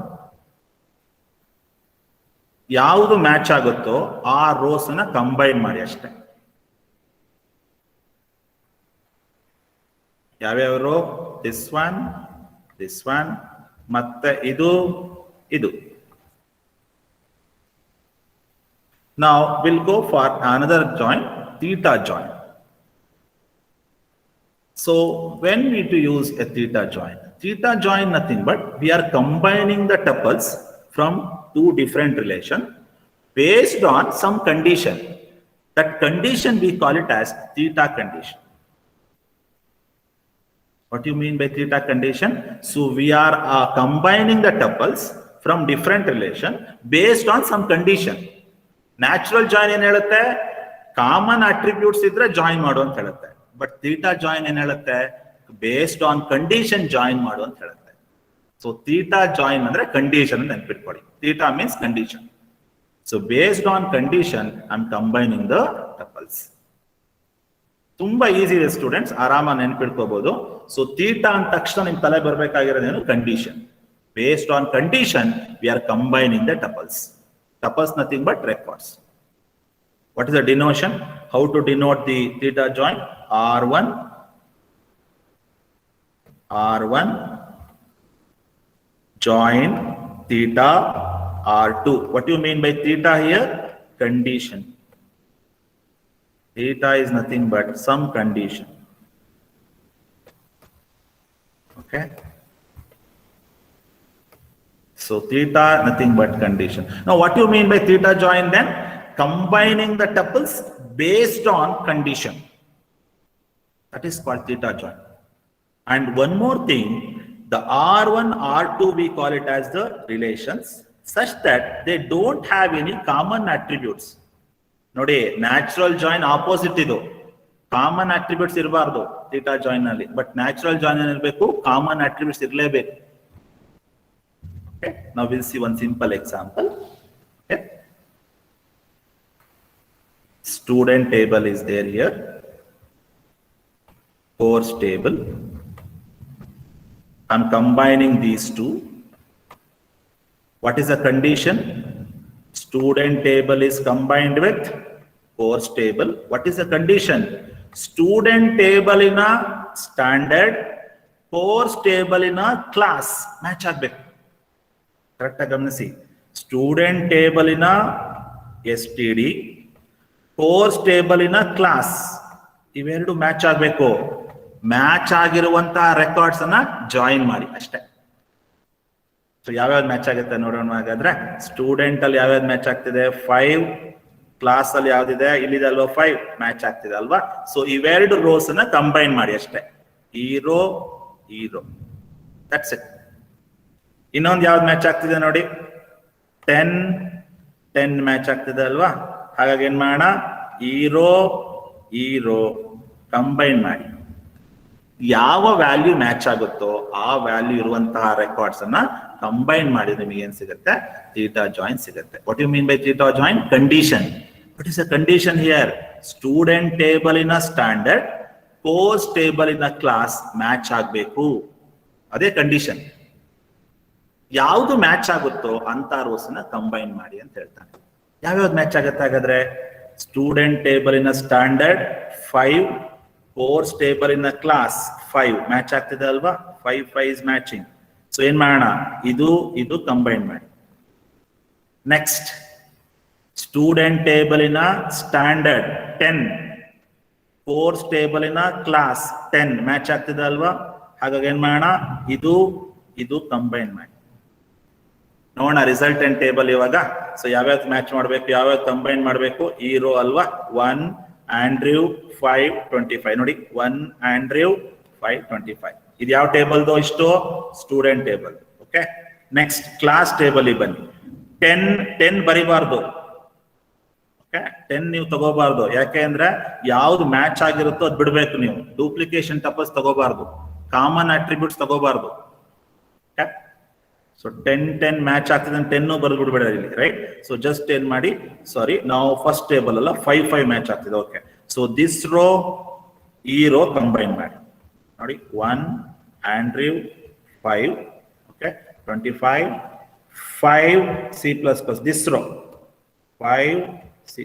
ಯಾವುದು ಮ್ಯಾಚ್ ಆಗುತ್ತೋ ಆ ರೋಸ್ ನ ಕಂಬೈನ್ ಮಾಡಿ ಅಷ್ಟೇ. ಯಾವ್ಯಾವ ರೋ? ದಿಸ್ ಒನ್ ಮತ್ತೆ ಇದು. Now we'll go for another join, theta join. So when we to use a theta join nothing but we are combining the tuples from two different relation based on some condition. That condition we call it as theta condition. What do you mean by theta condition? So we are combining the tuples from different relation based on some condition. Natural join ಏನ್ ಹೇಳುತ್ತೆ? Common attributes ಇದ್ರೆ join ಮಾಡು ಅಂತ ಹೇಳುತ್ತೆ. But theta join ಏನ್ ಹೇಳುತ್ತೆ? Based on condition join ಮಾಡು ಅಂತ ಹೇಳುತ್ತೆ. ಸೊ ಥೀಟಾ ಜಾಯಿನ್ ಅಂದ್ರೆ ಕಂಡೀಷನ್ ಅಂತ ನೆನ್ಪಿಟ್ಕೊಳ್ಳಿ. Theta means condition. So based on condition I am combining the tuples. ತುಂಬಾ ಈಸಿ ಇದೆ ಸ್ಟೂಡೆಂಟ್ಸ್, ಆರಾಮಾಗಿ ನೆನ್ಪಿಟ್ಕೋಬಹುದು. ಸೊ ಥೀಟಾ ಅಂದ ತಕ್ಷಣ ನಿಮ್ ತಲೆ ಬರ್ಬೇಕಾಗಿರೋದೇನು? Condition. Based on condition we are combining the tuples. Tuples nothing but records. What is the denotation? How to denote the theta join? R1 join theta R2. What do you mean by theta here? Condition. Theta is nothing but some condition. Okay. So theta nothing but condition. Now what do you mean by theta join then? Combining the tuples based on condition. That is called theta join. And one more thing, the R1, R2 we call it as the relations such that they don't have any common attributes. Nodi, natural join opposite idu. Common attributes irbardu theta join nalli. But natural join irbeku, common attributes irlebeku. Okay. Now we'll see one simple example. Okay. Student table is there here. Course table. I'm combining these two. What is the condition? Student table is combined with course table. What is the condition? Student table in a standard, course table in a class. Match agbeku. Correct ಆಗಿ ಗಮನಿಸಿ. Student table ಇನ STD, course table ಇನ class. ಇವೆರಡು match ಆಗಬೇಕು. Match ಆಗಿರುವಂತಹ records ಅನ್ನ join ಮಾಡಿ ಅಷ್ಟೇ. ಸೊ ಯಾವ್ಯಾವ್ದು ಮ್ಯಾಚ್ ಆಗುತ್ತೆ ನೋಡೋಣ. ಹಾಗಾದ್ರೆ ಸ್ಟೂಡೆಂಟ್ ಅಲ್ಲಿ ಯಾವ್ಯಾವ್ದು ಮ್ಯಾಚ್ ಆಗ್ತಿದೆ? 5. ಕ್ಲಾಸ್ ಅಲ್ಲಿ ಯಾವ್ದಿದೆ? ಇಲ್ಲಿದೆ ಅಲ್ವಾ 5 ಮ್ಯಾಚ್ ಆಗ್ತಿದೆ ಅಲ್ವಾ. ಸೊ ಇವೆರಡು ರೋಸ್ ಅನ್ನ ಕಂಬೈನ್ ಮಾಡಿ ಅಷ್ಟೇ. ಈ ರೋ ದಟ್ಸ್ ಇಟ್. ಇನ್ನೊಂದು ಯಾವ್ದು ಮ್ಯಾಚ್ ಆಗ್ತಿದೆ ನೋಡಿ? 10 ಮ್ಯಾಚ್ ಆಗ್ತಿದೆ ಅಲ್ವಾ. ಹಾಗಾಗಿ ಏನ್ ಮಾಡೋಣ? ಈ ರೋ ಕಂಬೈನ್ ಮಾಡಿ. ಯಾವ ವ್ಯಾಲ್ಯೂ ಮ್ಯಾಚ್ ಆಗುತ್ತೋ ಆ ವ್ಯಾಲ್ಯೂ ಇರುವಂತಹ ರೆಕಾರ್ಡ್ಸ್ ಅನ್ನ ಕಂಬೈನ್ ಮಾಡಿ ನಿಮಗೆ ಏನ್ ಸಿಗುತ್ತೆ? ಥೀಟಾ ಜಾಯಿನ್ ಸಿಗುತ್ತೆ. What you mean by theta join? Condition. What is a condition here? Student table in standard, course table in class match ಆಗ್ಬೇಕು. ಅದೇ ಕಂಡೀಷನ್. ಯಾವ್ದು ಮ್ಯಾಚ್ ಆಗುತ್ತೋ ಅಂತ ರೋಸ್ ನ ಕಂಬೈನ್ ಮಾಡಿ ಅಂತ ಹೇಳ್ತಾನೆ. ಯಾವ್ಯಾವ್ದು ಮ್ಯಾಚ್ ಆಗುತ್ತೆ ಹಾಗಾದ್ರೆ? Student table in standard 5, course table in class 5 match ಆಗ್ತಿದೆ ಅಲ್ವಾ. 5 ಇಸ್ ಮ್ಯಾಚಿಂಗ್. ಸೊ ಏನ್ ಮಾಡೋಣ? ಇದು ಕಂಬೈನ್ ಮಾಡಿ. Next, student table in standard 10, course table in class 10 match ಆಗ್ತಿದೆ ಅಲ್ವಾ. ಹಾಗಾಗಿ ಏನ್ ಮಾಡೋಣ? ಇದು ಕಂಬೈನ್ ಮಾಡಿ ನೋಡೋಣ ರಿಸಲ್ಟೆಂಟ್ ಟೇಬಲ್ ಇವಾಗ. ಸೊ ಯಾವ್ಯಾವ್ದು ಮ್ಯಾಚ್ ಮಾಡ್ಬೇಕು, ಯಾವ್ಯಾವ್ದು ಕಂಬೈನ್ ಮಾಡ್ಬೇಕು? ಈ ರೋ ಅಲ್ವಾ. 1 ಆಂಡ್ರ್ಯೂ 5 25 ನೋಡಿ. 1 ಆಂಡ್ರ್ಯೂ 5 25. ಇದು ಯಾವ ಟೇಬಲ್ದು? ಇಷ್ಟು student table. Okay. Next class table ಬನ್ನಿ. 10 ಬರಿಬಾರ್ದು. ಓಕೆ, 10 ನೀವು ತಗೋಬಾರ್ದು. ಯಾಕೆ ಅಂದ್ರೆ ಯಾವ್ದು ಮ್ಯಾಚ್ ಆಗಿರುತ್ತೋ ಅದು ಬಿಡ್ಬೇಕು ನೀವು. ಡೂಪ್ಲಿಕೇಶನ್ ಟಪಲ್ಸ್ ತಗೋಬಾರ್ದು, ಕಾಮನ್ ಅಟ್ರಿಬ್ಯೂಟ್ಸ್ ತಗೋಬಾರ್ದು. ಸೊ 10 ಮ್ಯಾಚ್ ಆಗ್ತಿದೆ 10 ಬರೆದು ಬಿಡ್ಬೇಡ ಇಲ್ಲಿ, ರೈಟ್. ಸೊ ಜಸ್ಟ್ ಏನ್ ಮಾಡಿ, ಸಾರಿ, ನಾವು ಫಸ್ಟ್ ಟೇಬಲ್ ಅಲ್ಲ 5 ಮ್ಯಾಚ್ ಆಗ್ತಿದೆ. ಓಕೆ. ಸೊ ದಿಸ್ ರೋ ಈ ರೋ ಕಂಬೈನ್ ಮಾಡಿ ನೋಡಿ. 1 Andrew 5 okay 25 5 C++. This row 5 C++.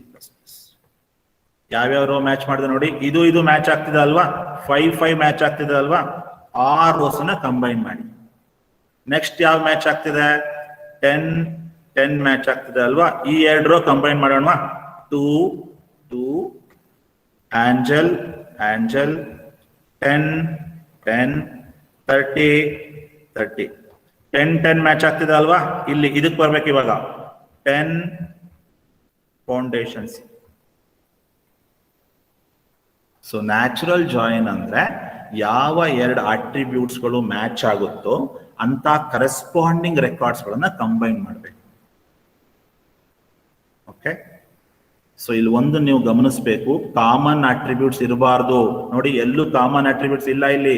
ಯಾವ್ಯಾವ ರೋ ಮ್ಯಾಚ್ ಮಾಡಿದೆ ನೋಡಿ. ಇದು ಮ್ಯಾಚ್ ಆಗ್ತಿದೆ ಅಲ್ವಾ. 5 ಮ್ಯಾಚ್ ಆಗ್ತಿದೆ ಅಲ್ವಾ. ಆ ರೋಸ್ ನ ಕಂಬೈನ್ ಮಾಡಿ. ನೆಕ್ಸ್ಟ್ ಯಾವ ಮ್ಯಾಚ್ ಆಗ್ತಿದೆ? 10 ಮ್ಯಾಚ್ ಆಗ್ತಿದೆ ಅಲ್ವಾ. ಈ 2 ರೋ ಕಂಬೈನ್ ಮಾಡೋಣ. 2 ಆಂಜಲ್ 10 30 10 ಮ್ಯಾಚ್ ಆಗ್ತಿದೆ ಅಲ್ವಾ. ಇಲ್ಲಿ ಇದಕ್ಕೆ ಬರ್ಬೇಕು ಇವಾಗ. 10 ಫೌಂಡೇಶನ್ಸ್. ಸೊ ನ್ಯಾಚುರಲ್ ಜಾಯಿನ್ ಅಂದ್ರೆ ಯಾವ 2 ಅಟ್ರಿಬ್ಯೂಟ್ಸ್ಗಳು ಮ್ಯಾಚ್ ಆಗುತ್ತೋ ಅಂತ ಕರೆಸ್ಪಾಂಡಿಂಗ್ ರೆಕಾರ್ಡ್ಸ್ ಗಳನ್ನ ಕಂಬೈನ್ ಮಾಡಬೇಕು. ಓಕೆ. ಸೊ ಇಲ್ಲಿ ಒಂದು ನೀವು ಗಮನಿಸಬೇಕು, ಕಾಮನ್ ಅಟ್ರಿಬ್ಯೂಟ್ಸ್ ಇರಬಾರ್ದು ನೋಡಿ. ಎಲ್ಲೂ ಕಾಮನ್ ಅಟ್ರಿಬ್ಯೂಟ್ಸ್ ಇಲ್ಲ ಇಲ್ಲಿ.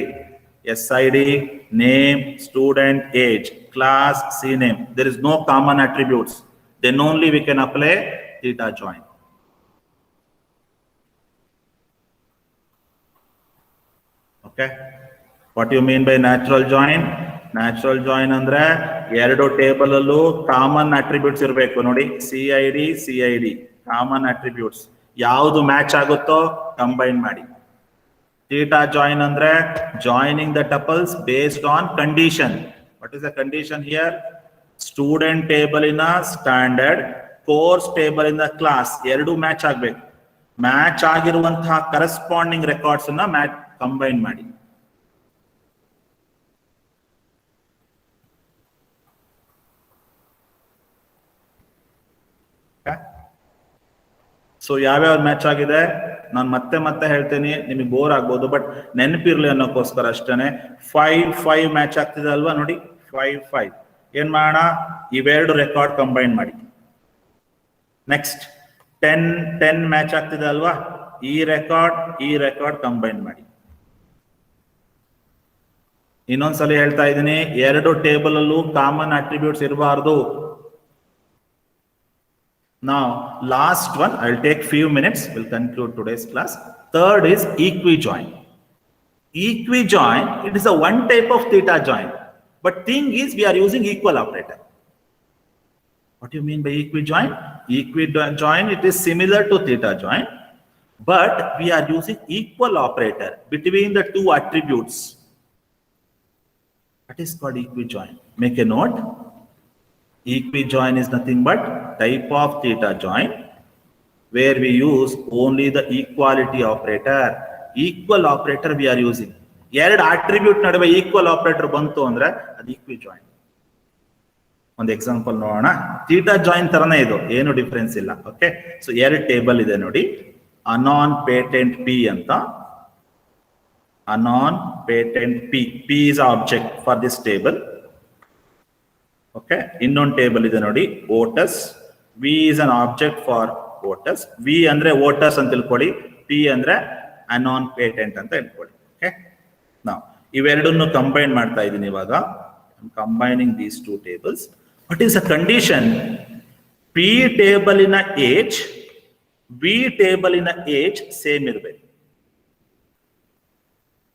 SID, name, student, age, class, CNAME. There is no common attributes. Then only we can apply theta join. Okay. What do you mean by natural join? Natural join ಅಂದ್ರೆ 2 table ಅಲ್ಲೂ common attributes ಇರಬೇಕು ನೋಡಿ. CID common attributes. ಯಾವುದು match ಆಗುತ್ತೋ combine ಮಾಡಿ. Theta join ಅಂದ್ರೆ joining the tuples based on condition. What is the condition here? Student table in standard, course table in class 2 match ಆಗ್ಬೇಕು. Match ಆಗಿರುವಂತಹ corresponding records ಅನ್ನ match combine ಮಾಡಿ. So ಯಾವ್ಯಾವ match ಆಗಿದೆ ನಾನು ಮತ್ತೆ ಹೇಳ್ತೇನೆ, ನಿಮಗೆ ಬೋರ್ ಆಗ್ಬೋದು, ಬಟ್ ನೆನಪಿರ್ಲಿ ಅನ್ನೋಕ್ಕೋಸ್ಕರ ಅಷ್ಟೇನೆ. 5 ಮ್ಯಾಚ್ ಆಗ್ತಿದೆ ಅಲ್ವಾ ನೋಡಿ. 5 ಏನ್ ಮಾಡೋಣ? ಇವೆರಡು ರೆಕಾರ್ಡ್ ಕಂಬೈನ್ ಮಾಡಿ. ನೆಕ್ಸ್ಟ್ 10 ಮ್ಯಾಚ್ ಆಗ್ತಿದೆ ಅಲ್ವಾ. ಈ ರೆಕಾರ್ಡ್ ಕಂಬೈನ್ ಮಾಡಿ. ಇನ್ನೊಂದ್ಸಲಿ ಹೇಳ್ತಾ ಇದ್ದೀನಿ, 2 ಟೇಬಲ್ ಅಲ್ಲೂ ಕಾಮನ್ ಅಟ್ರಿಬ್ಯೂಟ್ಸ್ ಇರಬಾರ್ದು. Now, last one, I'll take few minutes, we'll conclude today's class. Third is equijoin. Equijoin, it is a one type of theta join. But thing is, we are using equal operator. What do you mean by equijoin? Equijoin, it is similar to theta join, but we are using equal operator between the 2 attributes. That is called equijoin. Make a note. Equijoin is nothing but type of theta join where we use only the equality operator. Equal operator V are using. ಎರಡು attribute ನಡುವೆ equal operator ಬಂತು ಅಂದ್ರೆ ಅದು ಈಕ್ವಿ join. ಒಂದು example ನೋಡೋಣ. Theta join ತರನೇ ಇದು, ಏನು ಡಿಫರೆನ್ಸ್ ಇಲ್ಲ. ಓಕೆ, ಸೊ ಎರಡು ಟೇಬಲ್ ಇದೆ ನೋಡಿ, ಅನಾನ್ ಪೇಟೆಂಟ್ ಪಿ ಅಂತ. ಅನಾನ್ patient P, P is object for this table. Okay, ಇನ್ನೊಂದು ಟೇಬಲ್ ಇದೆ ನೋಡಿ, voters. V is an object for voters. V ಅಂದ್ರೆ ವೋಟರ್ಸ್ ಅಂತ ತಿಳ್ಕೊಳ್ಳಿ, ಪಿ ಅಂದ್ರೆ ಅನಾನ್ ಪೇಟೆಂಟ್ ಅಂತ ತಿಳ್ಕೊಳ್ಳಿ. ಓಕೆ, ನಾವು ಇವೆರಡನ್ನು ಕಂಬೈನ್ ಮಾಡ್ತಾ ಇದ್ದೀನಿ ಇವಾಗ. Combining these two tables. What is a condition? P ಟೇಬಲಿನ ಏಜ್ ಬಿ ಟೇಬಲಿನ ಏಜ್ ಸೇಮ್ ಇರಬೇಕು.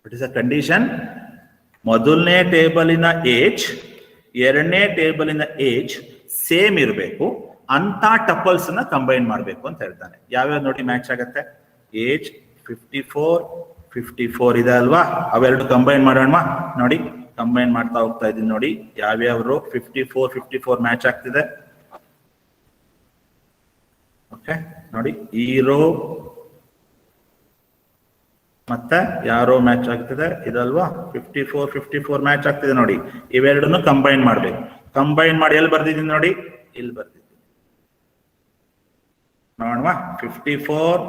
What is a condition? ಮೊದಲನೇ ಟೇಬಲಿನ ಏಜ್ ಎರಡನೇ ಟೇಬಲಿನ ಏಜ್ ಸೇಮ್ ಇರಬೇಕು. ಅಂತ ಟಪಲ್ಸ್ ನ ಕಂಬೈನ್ ಮಾಡಬೇಕು ಅಂತ ಹೇಳ್ತಾನೆ. ಯಾವ್ಯಾವ ನೋಡಿ ಮ್ಯಾಚ್ ಆಗತ್ತೆ? ಏಜ್ 54 ಇದೆ ಅಲ್ವಾ? ಅವೆರಡು ಕಂಬೈನ್ ಮಾಡೋಣ ನೋಡಿ. ಕಂಬೈನ್ ಮಾಡ್ತಾ ಹೋಗ್ತಾ ಇದೀನಿ ನೋಡಿ, ಯಾವ್ಯಾವ ರೋ 54 ಮ್ಯಾಚ್ ಆಗ್ತಿದೆ. ಓಕೆ ನೋಡಿ, ಈ ರೋ ಮತ್ತೆ ಯಾರೋ ಮ್ಯಾಚ್ ಆಗ್ತಿದೆ ಇದಲ್ವಾ? 54 ಮ್ಯಾಚ್ ಆಗ್ತಿದೆ ನೋಡಿ. ಇವೆರಡನ್ನು ಕಂಬೈನ್ ಮಾಡ್ಬೇಕು. ಕಂಬೈನ್ ಮಾಡಿ ಎಲ್ಲಿ ಬರ್ದಿದ್ದೀನಿ ನೋಡಿ, ಇಲ್ಲಿ ಬರ್ದಿದ್ದೀನಿ ನೋಡುವ. 54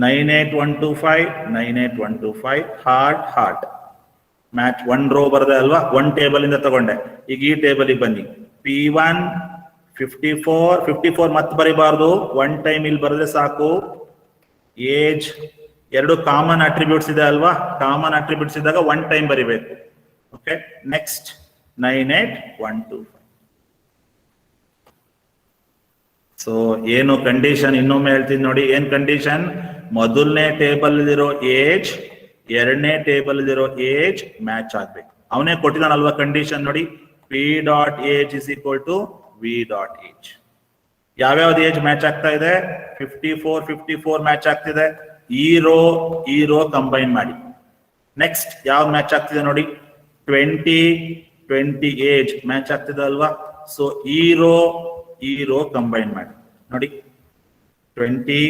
98125 ಹಾರ್ಟ್ ಮ್ಯಾಚ್. ಒನ್ ರೋ ಬರ್ದೆ ಅಲ್ವಾ? ಒನ್ ಟೇಬಲ್ ಇಂದ ತಗೊಂಡೆ. ಈಗ ಈ ಟೇಬಲ್ ಬನ್ನಿ. P1 54 ಮತ್ತೆ ಬರಿಬಾರ್ದು, ಒನ್ ಟೈಮ್ ಇಲ್ಲಿ ಬರೆದ್ರೆ ಸಾಕು. ಏಜ್ ಎರಡು ಕಾಮನ್ ಅಟ್ರಿಬ್ಯೂಟ್ಸ್ ಇದೆ ಅಲ್ವಾ? ಕಾಮನ್ ಅಟ್ರಿಬ್ಯೂಟ್ಸ್ ಇದ್ದಾಗ ಒನ್ ಟೈಮ್ ಬರಿಬೇಕು. Okay, next 98125. ಸೊ ಏನು ಕಂಡೀಷನ್? ಇನ್ನೊಮ್ಮೆ ಹೇಳ್ತೀನಿ ನೋಡಿ, ಏನ್ ಕಂಡೀಷನ್? ಮೊದಲನೇ ಟೇಬಲ್ ಇರೋ ಏಜ್ ಎರಡನೇ ಟೇಬಲ್ ಇರೋ ಏಜ್ ಮ್ಯಾಚ್ ಆಗ್ಬೇಕು. ಅವನೇ ಕೊಟ್ಟಿದ್ದಾನಲ್ವಾ ಕಂಡೀಷನ್ ನೋಡಿ, P dot age is equal to V dot age. ಯಾವ್ಯಾವ್ದು ಏಜ್ ಮ್ಯಾಚ್ ಆಗ್ತಾ ಇದೆ? 54 ಮ್ಯಾಚ್ ಆಗ್ತಿದೆ. ಈ ರೋ ಕಂಬೈನ್ ಮಾಡಿ. ನೆಕ್ಸ್ಟ್ ಯಾವ್ದು ಮ್ಯಾಚ್ ಆಗ್ತಿದೆ ನೋಡಿ, 20 ಏಜ್ ಮ್ಯಾಚ್ ಆಗ್ತಿದೆ ಅಲ್ವಾ? ಸೊ ಈ ರೋ ಕಂಬೈನ್ ಮಾಡಿ ನೋಡಿ. 20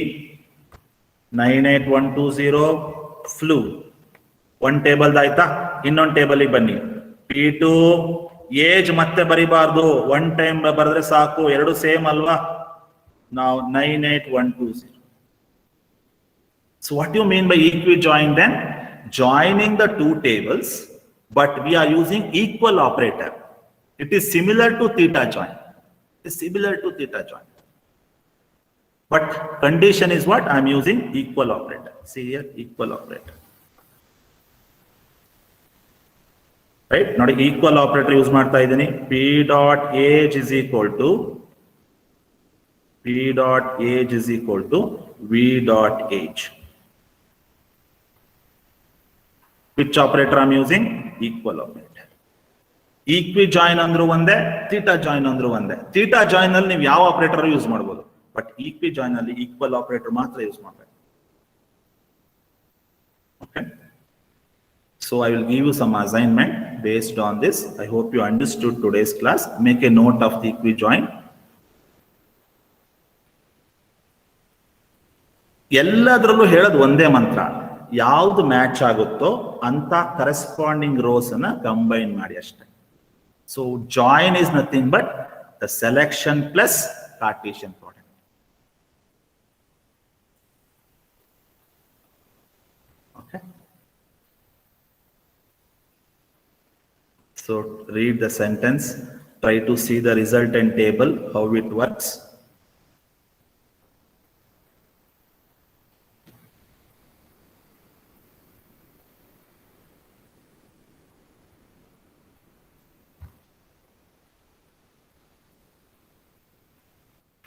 98120 ಫ್ಲೂ ಒನ್ ಟೇಬಲ್ ಆಯ್ತಾ? ಇನ್ನೊಂದು ಟೇಬಲ್ ಬನ್ನಿ. P2 ಏಜ್ ಮತ್ತೆ ಬರಿಬಾರ್ದು, ಒನ್ ಟೈಮ್ ಬರೆದ್ರೆ ಸಾಕು, ಎರಡು ಸೇಮ್ ಅಲ್ವಾ? ನಾವು 98120. So what do you mean by equi-join then? Joining the two tables, but we are using equal operator. It is similar to theta join. It is similar to theta join. But condition is what? I am using equal operator. See here, equal operator. Right? Not equal operator use ಮಾಡ್ತಾ ಇದ್ದೀನಿ. P dot age is equal to V dot age. Which operator I am using? Equal operator. Equi join ಅಂದ್ರು ಒಂದೇ, theta join ಅಂದ್ರು ಒಂದೇ. Theta join ಅಲ್ಲಿ ನೀವು ಯಾವ operator use ಮಾಡಬಹುದು, ಬಟ್ equi join ಅಲ್ಲಿ ಈಕ್ವಲ್ ಆಪರೇಟರ್ ಮಾತ್ರ ಯೂಸ್ ಮಾಡಬೇಕು. Okay. So I will give you some assignment based on this. I hope you understood today's class. Make a note of the equi join. ಎಲ್ಲದರಲ್ಲೂ ಹೇಳೋದು ಒಂದೇ ಮಂತ್ರ, ಯಾವ್ದು match ಆಗುತ್ತೋ ಅಂತ ಕರೆಸ್ಪಾಂಡಿಂಗ್ ರೋಸ್ ಅನ್ನ ಕಂಬೈನ್ ಮಾಡಿ ಅಷ್ಟೇ. So join is nothing but the selection plus Cartesian product. Okay. So read the sentence, try to see the resultant table, how it works.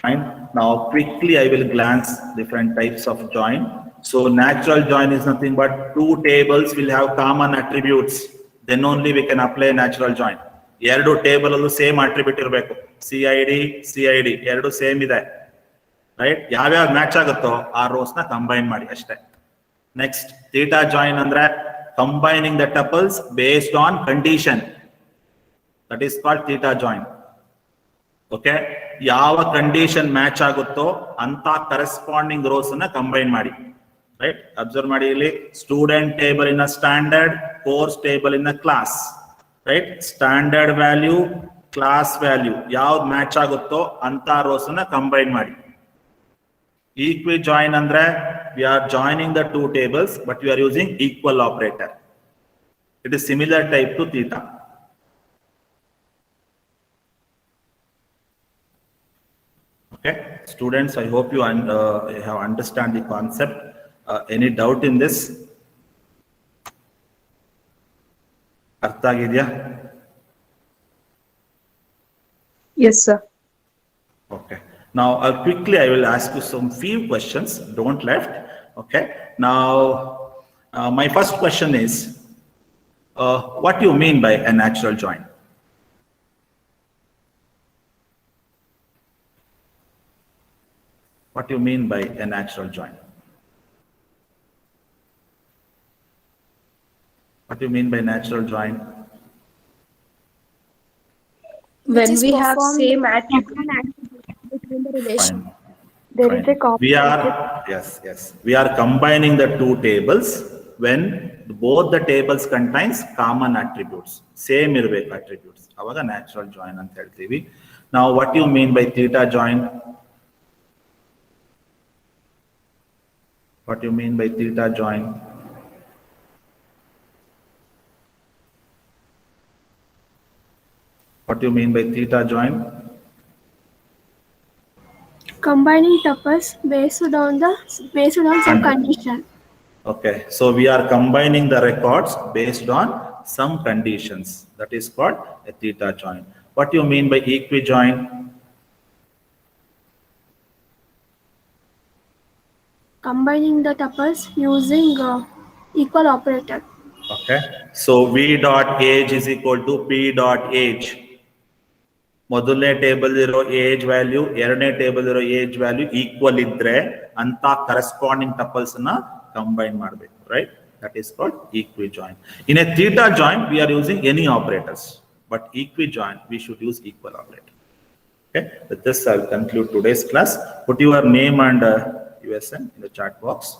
Fine. Now quickly I will glance different types of join. So natural join is nothing but two tables will have common attributes. Then only we can apply natural join. ಎರಡು table ಅಲ್ಲೂ same attribute ಇರಬೇಕು. CID ಎರಡು same ಇದೆ, right? ಯಾವ್ಯಾವ match ಆಗುತ್ತೋ ಆ rows ನ combine ಮಾಡಿ ಅಷ್ಟೇ. ನೆಕ್ಸ್ಟ್ ಥೀಟಾ ಜಾಯಿನ್ ಅಂದ್ರೆ combining the tuples based on condition. That is called theta join. Okay, ಯಾವ ಕಂಡೀಷನ್ ಮ್ಯಾಚ್ ಆಗುತ್ತೋ ಅಂತ ಕರೆಸ್ಪಾಂಡಿಂಗ್ ರೋಸ್ ಅನ್ನ ಕಂಬೈನ್ ಮಾಡಿ. ರೈಟ್, ಅಬ್ಸರ್ವ್ ಮಾಡಿ ಇಲ್ಲಿ, student table in a standard, course table in a class. Right, standard value, class value ಯಾವ್ದು match ಆಗುತ್ತೋ ಅಂತ ರೋಸ್ ಅನ್ನ ಕಂಬೈನ್ ಮಾಡಿ. ಈಕ್ವಿ ಜಾಯಿನ್ ಅಂದ್ರೆ we are joining the two tables but we are using equal operator. It is similar type to theta. Okay, students, I hope you have understand the concept. Any doubt in this? ಅರ್ಥ ಆಗಿದೆಯಾ? Yes, sir. Okay. Now, quickly, I will ask you some few questions. Don't left. Okay. Now, my first question is, what do you mean by a natural join? What do you mean by a natural join? What do you mean by natural join? When is we have performed same attribute. between the relation. Fine. There is a We are, yes, we are combining the two tables when both the tables contains common attributes, same irvek attributes. Avaga natural join anta heltivi. Now, what do you mean by theta join? What do you mean by theta join? What do you mean by theta join? Combining tuples based on some condition. Okay, so we are combining the records based on some conditions. That is called a theta join. What do you mean by equi join? Combining the tuples using equal operator. Okay, so v dot age is equal to p dot age. ಮೊದಲನೇ table ಇರೋ age value, ಎರಡನೇ table ಇರೋ age value equal ಇದ್ರೆ ಅಂತ corresponding tuples ನ combine ಮಾಡಬೇಕು. Right, that is called equi join. In a theta join we are using any operators, but equi join we should use equal operator. Okay, with this I will conclude today's class. Put your name and USN in the chat box.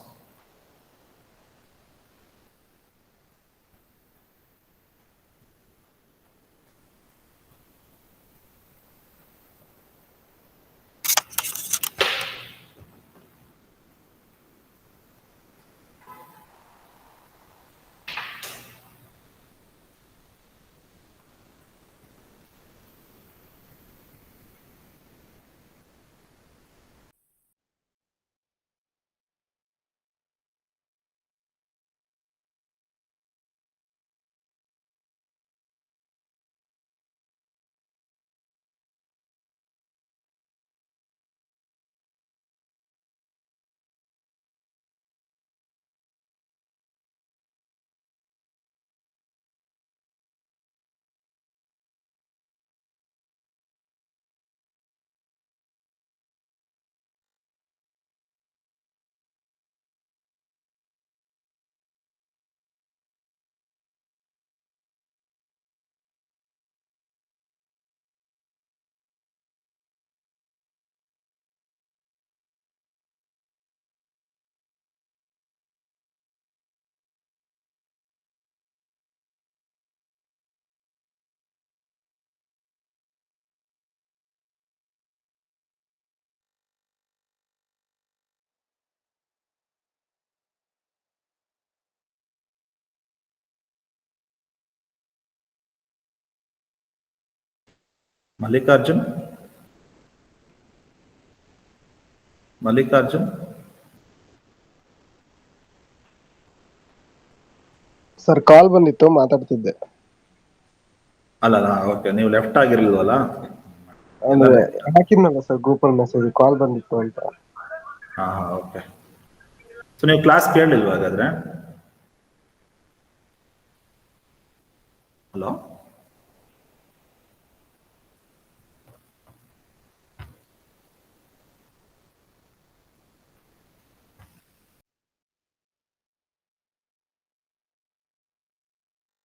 Mallikarjun? Sir call ಬಂದಿತ್ತು, ಮಾತಾಡ್ತಿದ್ದೆ. ಅಲ್ಲ, okay, ನೀವು left ಆಗಿರ್ಲಿಲ್ವಲ್ಲ? ಹಾಕಿದ್ನಲ್ಲ sir group ಅಲ್ಲಿ message, ಕಾಲ್ ಬಂದಿತ್ತು ಅಂತ. ಹಾ, okay. So ನೀವು class ಕೇಳಲಿಲ್ವಾ ಹಾಗಾದ್ರೆ? Hello?